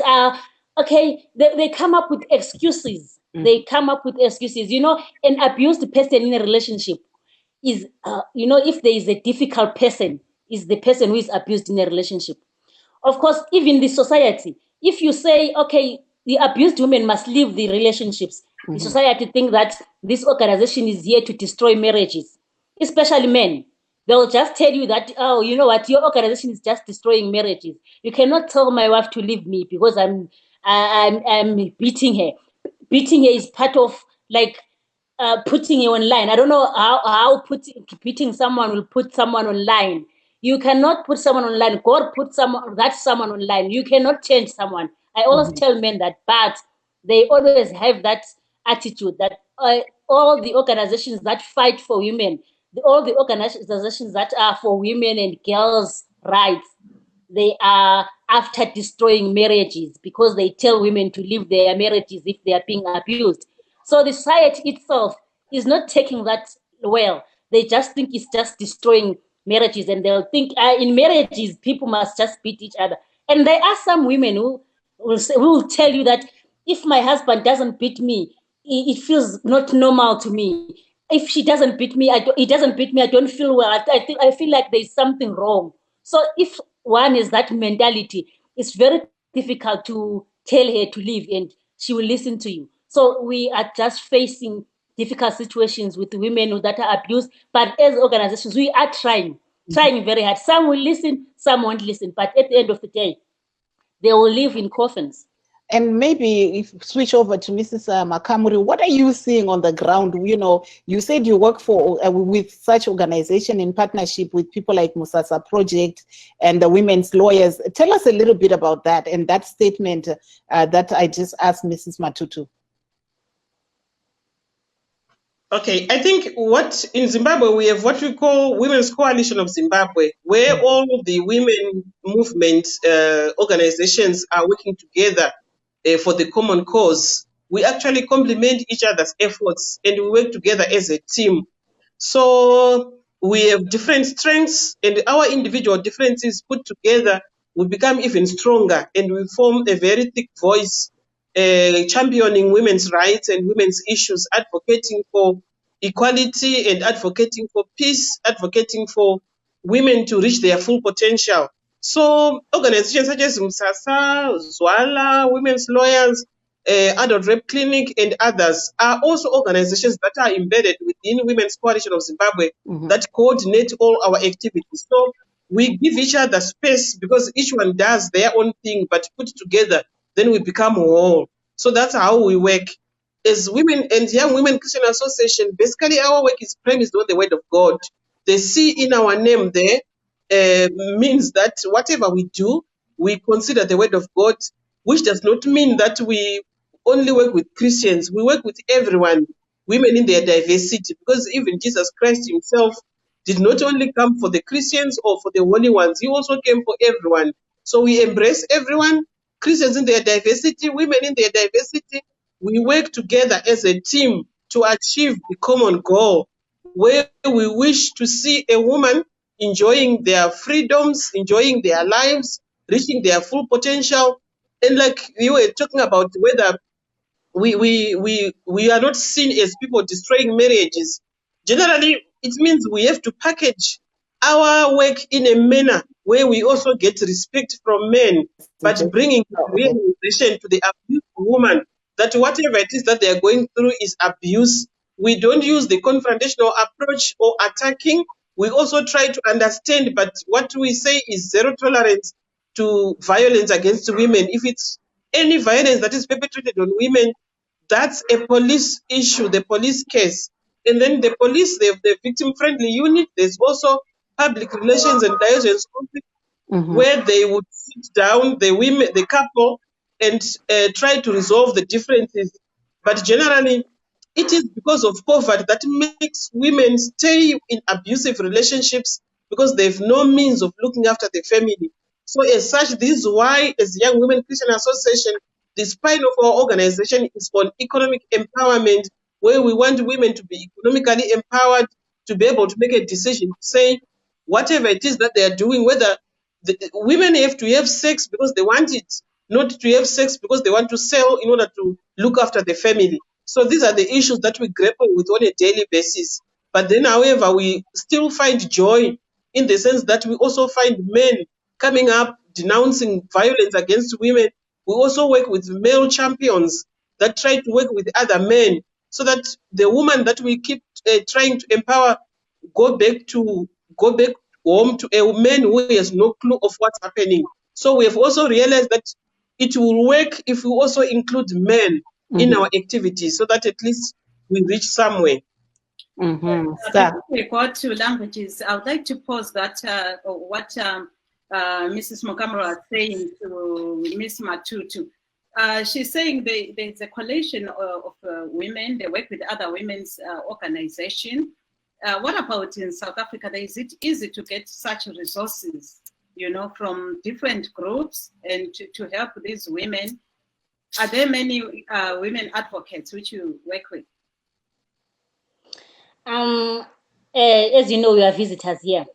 okay, they come up with excuses. They come up with excuses. You know, an abused person in a relationship is, you know, if there is a difficult person, is the person who is abused in a relationship. Of course, even the society, if you say, okay, the abused women must leave the relationships, the society think that this organization is here to destroy marriages, especially men. They'll just tell you that, oh, you know what, your organization is just destroying marriages. You cannot tell my wife to leave me because I'm beating her. Beating her is part of, like, putting you online. I don't know how beating someone will put someone online. You cannot put someone online. God put someone online. You cannot change someone. I always tell men that, but they always have that attitude that all the organizations that fight for women, all the organizations that are for women and girls' rights, they are after destroying marriages because they tell women to leave their marriages if they are being abused. So the society itself is not taking that well. They just think it's just destroying marriages, and they'll think in marriages people must just beat each other. And there are some women who will tell you that if my husband doesn't beat me, it feels not normal to me. If she doesn't beat me, he doesn't beat me, I don't feel well. I feel like there's something wrong. So if one is that mentality, it's very difficult to tell her to leave and she will listen to you. So we are just facing difficult situations with women that are abused. But as organizations, we are trying very hard. Some will listen, some won't listen. But at the end of the day, they will live in coffins. And maybe if switch over to Mrs. Makamuri, what are you seeing on the ground? You know, you said you work for with such organization in partnership with people like Musasa Project and the women's lawyers. Tell us a little bit about that and that statement that I just asked Mrs. Matutu. Okay, I think what in Zimbabwe we have what we call Women's Coalition of Zimbabwe, where all the women movement organizations are working together for the common cause. We actually complement each other's efforts and we work together as a team. So we have different strengths, and our individual differences put together, we become even stronger, and we form a very thick voice championing women's rights and women's issues, advocating for equality and advocating for peace, advocating for women to reach their full potential. So organizations such as Msasa, Zwala, Women's Lawyers, Adult Rape Clinic, and others are also organizations that are embedded within Women's Coalition of Zimbabwe that coordinate all our activities. So we give each other space because each one does their own thing, but put together, then we become whole. So that's how we work. As Women and Young Women Christian Association, basically our work is premised on the word of God. The C in our name there means that whatever we do, we consider the word of God, which does not mean that we only work with Christians. We work with everyone, women in their diversity, because even Jesus Christ himself did not only come for the Christians or for the holy ones, he also came for everyone. So we embrace everyone, Christians in their diversity, women in their diversity. We work together as a team to achieve the common goal, where we wish to see a woman enjoying their freedoms, enjoying their lives, reaching their full potential. And like you were talking about whether we are not seen as people destroying marriages. Generally, it means we have to package our work in a manner where we also get respect from men, but bringing realization to the abused woman that whatever it is that they are going through is abuse. We don't use the confrontational approach or attacking. We also try to understand, but what we say is zero tolerance to violence against women. If it's any violence that is perpetrated on women, that's a police issue, the police case. And then the police, they have the victim-friendly unit. There's also public relations and liaisons office where they would sit down, the women, the couple, and try to resolve the differences. But generally, it is because of poverty that makes women stay in abusive relationships because they have no means of looking after the family. So as such, this is why, as Young Women Christian Association, the spine of our organization is on economic empowerment, where we want women to be economically empowered, to be able to make a decision, to say whatever it is that they are doing, whether women have to have sex because they want it, not to have sex because they want to sell in order to look after the family. So these are the issues that we grapple with on a daily basis. But then, however, we still find joy in the sense that we also find men coming up denouncing violence against women. We also work with male champions that try to work with other men so that the woman that we keep trying to empower go back home to a man who has no clue of what's happening. So we have also realized that it will work if we also include men in our activities so that at least we reach somewhere. Before we go to languages, I would like to pose that what Mrs. Mokamura is saying to Ms. Matutu. She's saying there's a coalition of women, they work with other women's organizations. What about in South Africa? Is it easy to get such resources, from different groups and to help these women? Are there many women advocates which you work with? As you know, we are visitors here.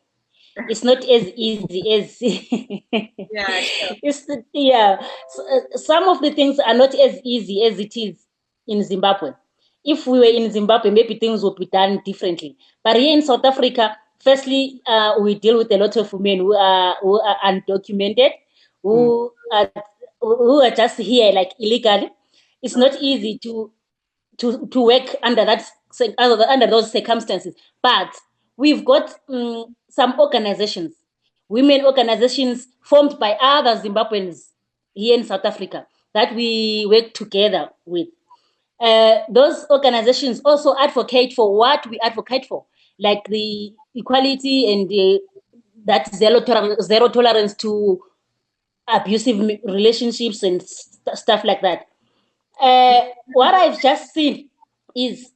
It's not as easy as Yeah, sure. Some of the things are not as easy as it is in Zimbabwe. If we were in Zimbabwe, maybe things would be done differently. But here in South Africa, firstly, we deal with a lot of women who are undocumented, who are just here like illegally. It's not easy to work under those circumstances. But we've got some organizations, women organizations formed by other Zimbabweans here in South Africa that we work together with. Those organizations also advocate for what we advocate for, like the equality and that zero tolerance to abusive relationships and stuff like that. What I've just seen is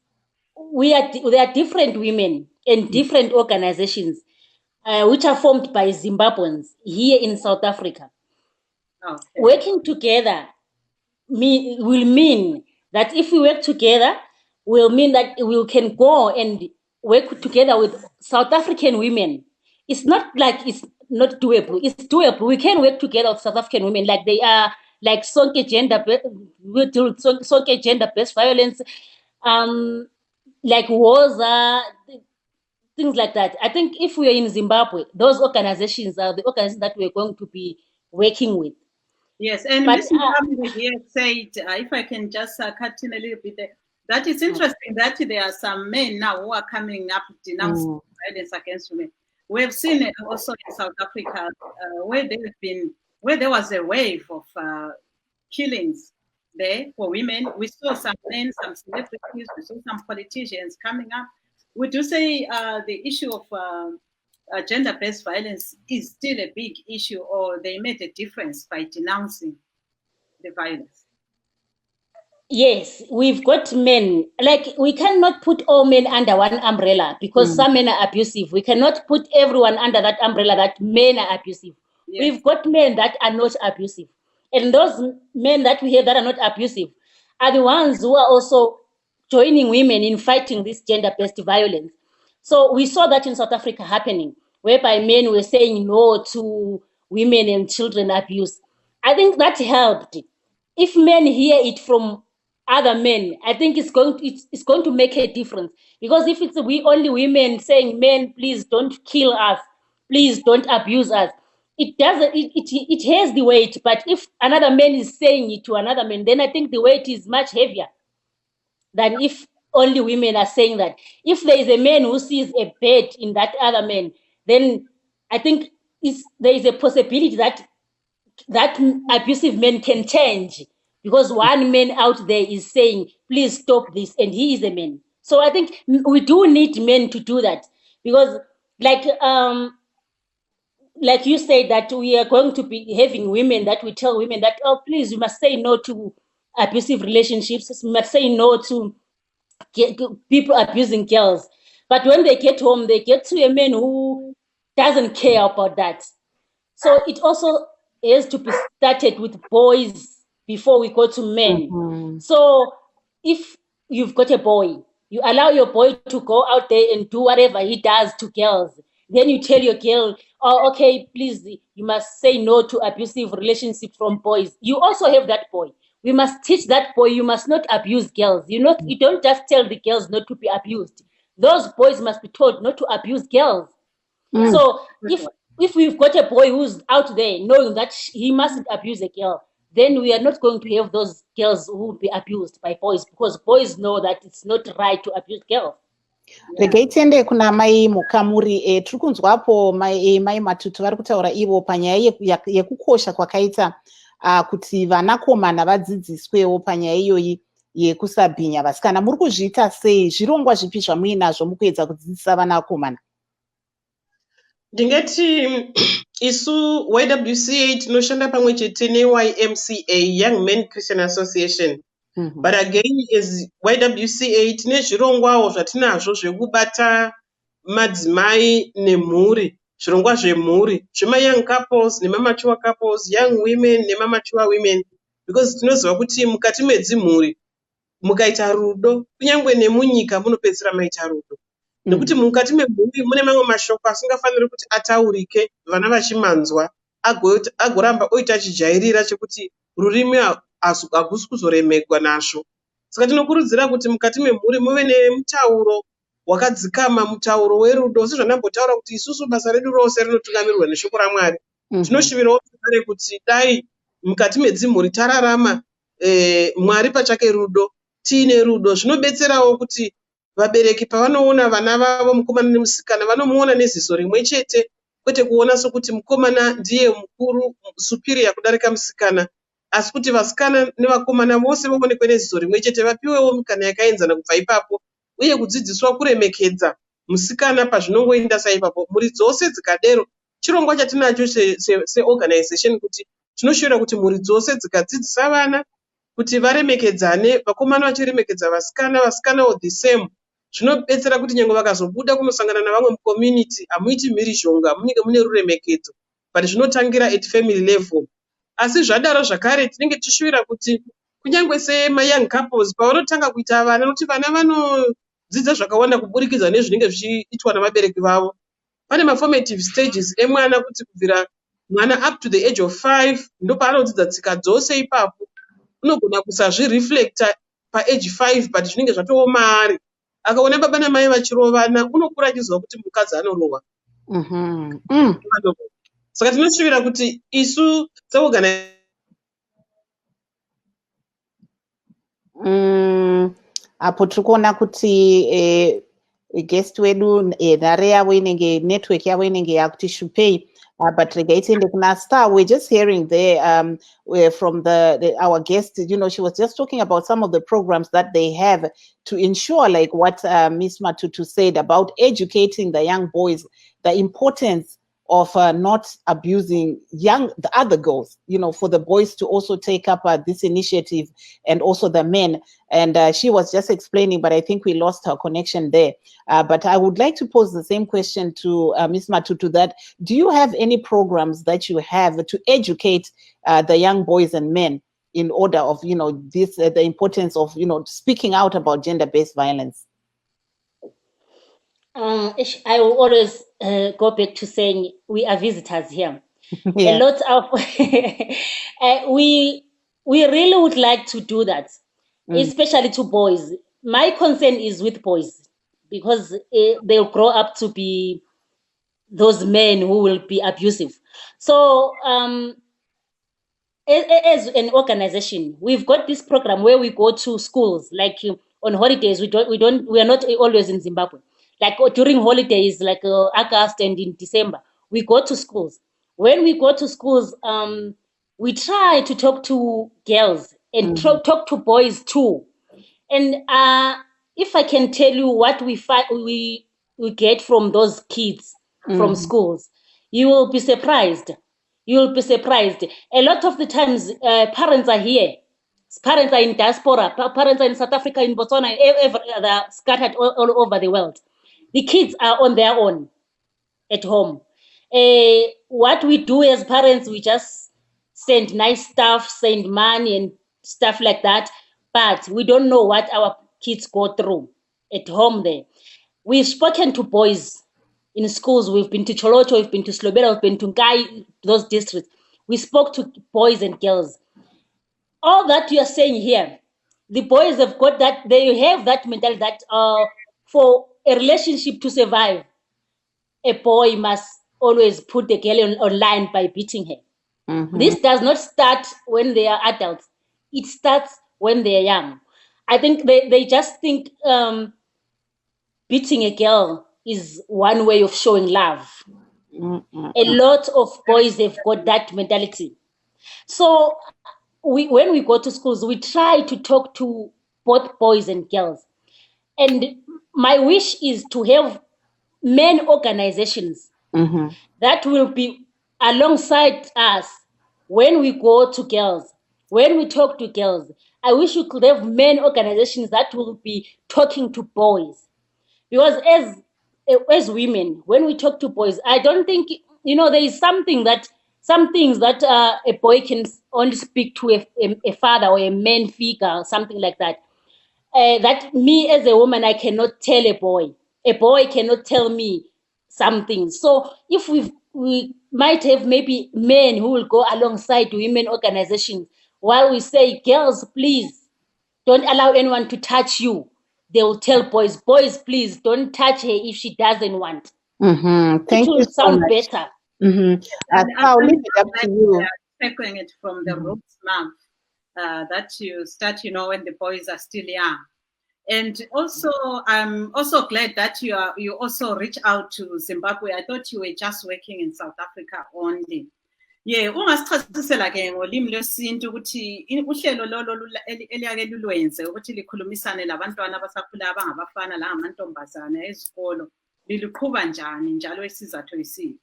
there are different women and different organizations which are formed by Zimbabweans here in South Africa. Okay. Working together will mean that if we work together, will mean that we can go and work together with South African women. It's not like it's not doable. It's doable. We can work together with South African women, like they are, like Sonke we deal with Sonke gender-based violence, like WOZA, things like that. I think if we are in Zimbabwe, those organizations are the organizations that we're going to be working with. Yes, and But, Ms. Mohammed here said, if I can just cut in a little bit there, that it's interesting that there are some men now who are coming up denouncing violence against women. We have seen it also in South Africa, where there was a wave of killings there for women. We saw some men, some celebrities, we saw some politicians coming up. Would you say the issue of gender-based violence is still a big issue, or they made a difference by denouncing the violence? Yes, we've got men. Like, we cannot put all men under one umbrella because some men are abusive. We cannot put everyone under that umbrella that men are abusive. Yes. We've got men that are not abusive. And those men that we have that are not abusive are the ones who are also joining women in fighting this gender-based violence. So we saw that in South Africa happening, whereby men were saying no to women and children abuse. I think that helped. If men hear it from other men, I think it's going to make a difference. Because if it's only women saying, men, please don't kill us, please don't abuse us, it doesn't. It has the weight. But if another man is saying it to another man, then I think the weight is much heavier than if only women are saying that. If there is a man who sees a bed in that other man, then I think there is a possibility that abusive men can change, because one man out there is saying, please stop this, and he is a man. So I think we do need men to do that, because like you said, that we are going to be having women that we tell women that, oh, please, you must say no to abusive relationships, you must say no to people abusing girls. But when they get home, they get to a man who doesn't care about that. So it also has to be started with boys before we go to men. So if you've got a boy, you allow your boy to go out there and do whatever he does to girls. Then you tell your girl, oh, okay, please, you must say no to abusive relationship from boys. You also have that boy. We must teach that boy, you must not abuse girls. You don't just tell the girls not to be abused. Those boys must be told not to abuse girls. So if we've got a boy who's out there knowing that he mustn't abuse a girl, then we are not going to have those girls who will be abused by boys, because boys know that it's not right to abuse girls. Regai tiende kuna mai mukamuri tiri kunzwapo mai Matutu vari kutaura ivo panyaya yekukosha kwakaita kuti vanakomana vadzidziswewo panyaya iyoyi yekusabhinya vasikana. Muri kuzviita sei? Zvirongwa zvipi zvamuinazvo mukuedza kudzidzisa vanakomana? Ndingati isu YWCA tinoshanda pamwe chete neYMCA, Young Men Christian Association. But again, as YWCA tine zvirongwawo zvatinazvo zvekubata madzimai nemhuri, zvirongwa zvemhuri, zvema young couples nemamature couples, young women nemamature women, because tinoziva kuti mukati medzimhuri mukaita rudo, kunyangwe nemunyika munopedzisira maita rudo. Nekuti mukati memhuri mune mamwe mashoko asingafaniri kuti ataurike vana vachimanzwa, agoramba oita chijairira chekuti rurimi hagusi kuzoremekwa nazvo. Saka tinokurudzira kuti mukati memhuri muve nemutauro wakadzikama, mutauro werudo, sezvanambotaura kuti isusu basa redu rose rinotungamirirwa neshoko raMwari. Tinoshivirawo zvakare kuti dai mukati medzimhuri tararama Mwari pachake rudo, tiine rudo, zvinobetserawo kuti vabereki pavanoona vana vavo mukomana nemusikana vanomuona neziso rimwe chete, kwete kuona sokuti mukomana ndiye mukuru superior kudarika musikana, asi kuti vasikana nevakomana vose vaonekwe neziso rimwe chete, vapiwewo mikana yakaenzana kubva ipapo, uye kudzidziswa kuremekedza musikana pazvinongoenda saipapo. Mhuri dzose dzikadero, chirongwa chatinacho seorganization kuti tinoshuura kuti mhuri dzose dzikadzidzisa vana kuti varemekedzane, vakomana vachiremekedza vasikana, vasikanawo the same, zvinobetsera kuti nyange vakazobuda kunosangana navamwe mucommunity hamuiti mhirizhonga, munenge mune ruremekedzo, but zvinotangira at family level. Asi zvadaro zvakare tinenge tichishuvira kuti kunyange semayoung couples pavanotanga kuita vana, nokuti vana vanodzidza zvakawanda kuburikidza nezvinenge zvichiitwa navabereki vavo. Pane maformative stages emwana, kuti kubvira mwana up to the age of 5 ndopaanodzidza tsika dzose. Ipapo unogona kusazvireflecta paage 5, but zvinenge zvatoo maari. Akaona baba namai vachirovana, unokura achiziva kuti mukadzi anorova. Saka tinoshuvira kuti isu seorganization apo tiri kuona kuti guest wedu nhare yavo inenge network yavo inenge yakuti shupei. But regaitende kuna Star, we're just hearing there from our guest, she was just talking about some of the programs that they have to ensure, like what Miss Matutu said about educating the young boys, the importance of not abusing the other girls, for the boys to also take up this initiative, and also the men. And she was just explaining, but I think we lost her connection there. But I would like to pose the same question to Ms. Matutu, that do you have any programs that you have to educate the young boys and men in order of, the importance of, speaking out about gender-based violence? I will always go back to saying we are visitors here. Yeah. A lot of we really would like to do that, especially to boys. My concern is with boys, because they'll grow up to be those men who will be abusive. So as an organization, we've got this program where we go to schools. Like on holidays, we are not always in Zimbabwe. Like during holidays, like August and in December, we go to schools. When we go to schools, we try to talk to girls and talk to boys too. And if I can tell you what we get from those kids from schools, you will be surprised. You will be surprised. A lot of the times, parents are here. Parents are in diaspora. Parents are in South Africa, in Botswana, they're scattered all over the world. The kids are on their own at home. What we do as parents, we just send nice stuff, send money and stuff like that. But we don't know what our kids go through at home there. We've spoken to boys in schools. We've been to Cholocho, we've been to Slobela, we've been to Nkai, those districts. We spoke to boys and girls. All that you are saying here, the boys have got that, they have that mentality that for a relationship to survive, a boy must always put the girl online by beating her. This does not start when they are adults. It starts when they are young. I think they just think beating a girl is one way of showing love. A lot of boys have got that mentality. So when we go to schools, we try to talk to both boys and girls. And my wish is to have men organizations that will be alongside us when we go to girls, when we talk to girls. I wish we could have men organizations that will be talking to boys. Because as women, when we talk to boys, I don't think, there is some things that a boy can only speak to a father or a man figure or something like that. That me as a woman, I cannot tell a boy cannot tell me something. So if we might have maybe men who will go alongside women organizations while we say, girls, please don't allow anyone to touch you. They will tell boys, please don't touch her if she doesn't want. Thank you so sound much. better. I'll leave it up to you. Taking it from the roots, ma'am, that you start, when the boys are still young. And also, I'm also glad that you also reach out to Zimbabwe. I thought you were just working in South Africa only. Yeah, ungasichasisela ke ngolimi lwesintu ukuthi uhlelo lolo eliyake lulwenze ukuthi likhulumisane labantwana abasakhula abangabafana la ngamantombazana ezikolo liluqhuba njani njalo isizathu yisiphi?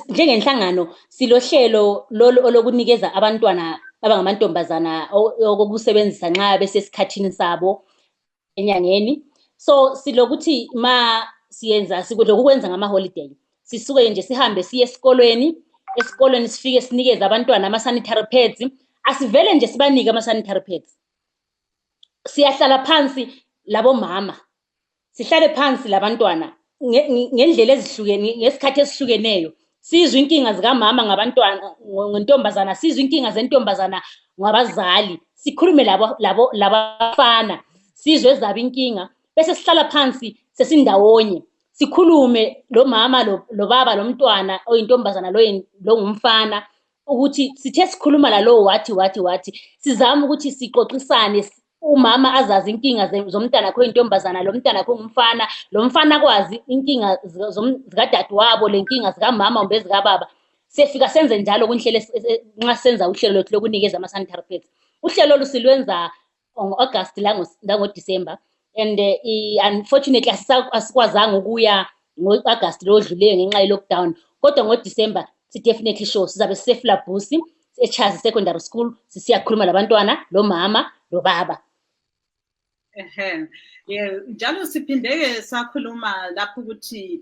Njengenhlangano silohlelo olokunikeza abantwana abangamantombazana okusebenzisa nxa besesikhathini sabo enyangeni. So silokuthi siyenza sikwenza ngama-holiday. Sisuke nje sihambe siye esikolweni sifike sinikeze abantwana ama-sanitary pads. Asivele nje sibanike ama-sanitary pads. Siyahlala phansi labo mama. Sihlale phansi labantwana ngendlela ezihlukene ngesikhathi esihlukeneyo. Sizwe inkinga zikamama ngabantwana ngentombazana, sizwe inkinga zentombazana ngabazali. Sikhulume labafana, sizwe ezabo inkinga bese sihlala phansi sesindawonye. Sikhulume lo mama lo baba lo mntwana oyintombazana lo ngumfana ukuthi sithe sikhuluma lalo wathi sizama ukuthi sixoxisane, umama azazi inkinga zomntana akho oyintombazana, lo mntana akho ngumfana, lo mfana kwazi inkinga zikadadewabo, lenkinga zikamama kumbe zikababa. Sefika senze njalo kunhlelo nxa senza uhlelo lwethu lokunikeza ama-sanitary pads. Uhlelo lusilwenza ngo-August lango-December. And unfortunately asikwazanga ukuya ngo-August lo odluleyo ngenxa ye-lockdown. Kodwa ngo-December definitely sure sizabe siseflabusi eChazi Secondary School sisiyakhuluma labantwana, lo mama, lo baba. Yeah, njalo siphindeke sakhuluma lapho ukuthi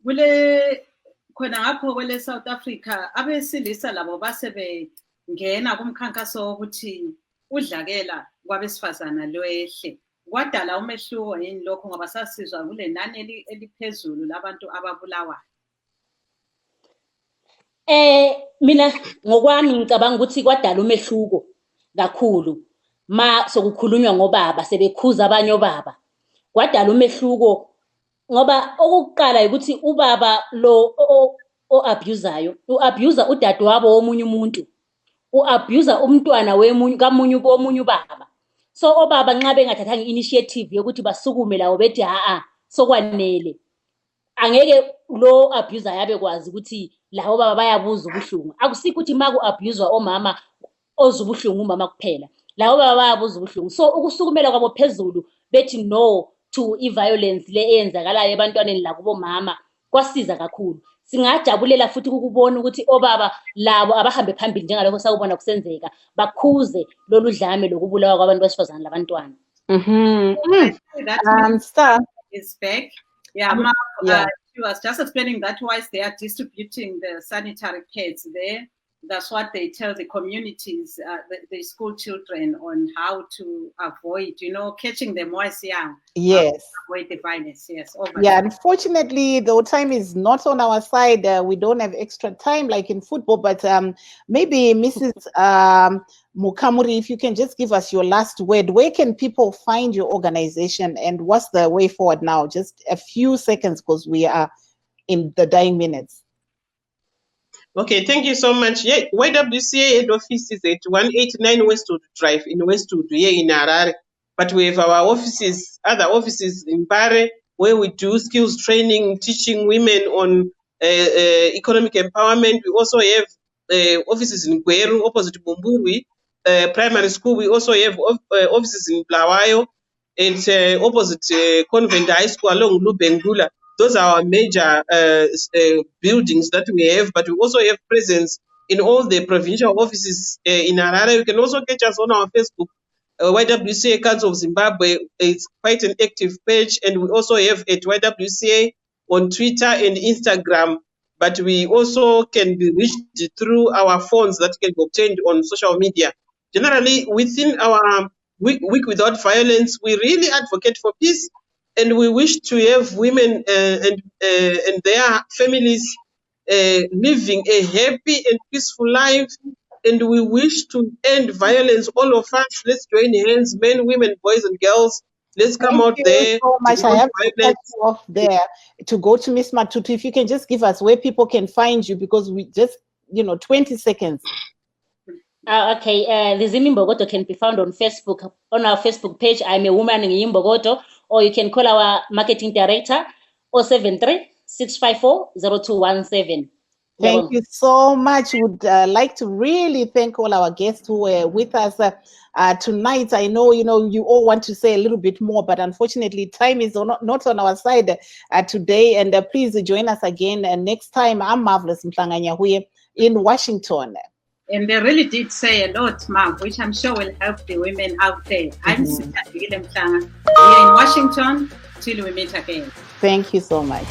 kule khona ngapho kwele South Africa abesilisa labo basebengena kumkhankaso wokuthi udlakela kwabesifazana lwehle. Kwadala umehluko yini lokho ngoba sasizwa kule nani eliphezulu labantu ababulawayo? Mina ngokwami ngicabanga ukuthi kwadala umehluko kakhulu sokukhulunywa ngobaba, sebekhuza abanye obaba. Kwadala umehluko ngoba okokuqala ukuthi ubaba lo o-abusayo u-abusa udadewabo womunye umuntu, u-abusa umntwana komunye ubaba. So obaba nxa bengathathanga initiative yokuthi basukume lawo bethi sokwanele, angeke lo abuser yabe kwazi ukuthi labo baba bayabuza ubuhlungu. Akusikho ukuthi maku-abuswa omama oza ubuhlungu umama kuphela, labo baba bayabuza ubuhlungu. So ukusukumela kwabo phezulu bethi no to i-violence le eyenzakalayo ebantwaneni lakubo mama kwasiza kakhulu. Singajabulela futhi ukubona ukuthi obaba labo abahambe phambili njengalokho sakubona kusenzeka, bakhuze lolu dlame lokubulawa kwabantu besifazana labantwana. Star is back. Yeah, she was just explaining that whilst they are distributing the sanitary pads there, that's what they tell the communities, the school children, on how to avoid, catching them while young. Yes. Avoid the violence. Yes. Yeah, unfortunately, though time is not on our side, we don't have extra time like in football, but maybe Mrs. Mukamuri, if you can just give us your last word, where can people find your organization and what's the way forward now? Just a few seconds because we are in the dying minutes. Okay, thank you so much. Yeah, YWCA head office is at 189 Westwood Drive in Westwood, here in Harare. But we have our other offices in Bare, where we do skills training, teaching women on economic empowerment. We also have offices in Gweru, opposite Bumburi Primary School. We also have offices in Blawayo and opposite Convent High School along Lubengula. Those are our major buildings that we have, but we also have presence in all the provincial offices in Harare. You can also catch us on our Facebook. YWCA Council of Zimbabwe is quite an active page, and we also have at YWCA on Twitter and Instagram, but we also can be reached through our phones that can be obtained on social media. Generally, within our Week Without Violence, we really advocate for peace, and we wish to have women and their families living a happy and peaceful life. And we wish to end violence. All of us, let's join hands, men, women, boys, and girls. Let's come out there. So much. I have to cut you off there to go to Miss Matutu. If you can just give us where people can find you, because we just, 20 seconds. Okay, Lizimi Mbogoto can be found on Facebook. On our Facebook page, I'm a woman in Mbogoto, or you can call our marketing director, 073-654-0217. Thank you so much. Would like to really thank all our guests who were with us tonight. I know, you all want to say a little bit more, but unfortunately time is not on our side today. And please join us again next time. I'm Marvelous Mtlanganyahuye in Washington. And they really did say a lot, Mark, which I'm sure will help the women out there. I'm Sithandile Mhlanga. We are in Washington till we meet again. Thank you so much.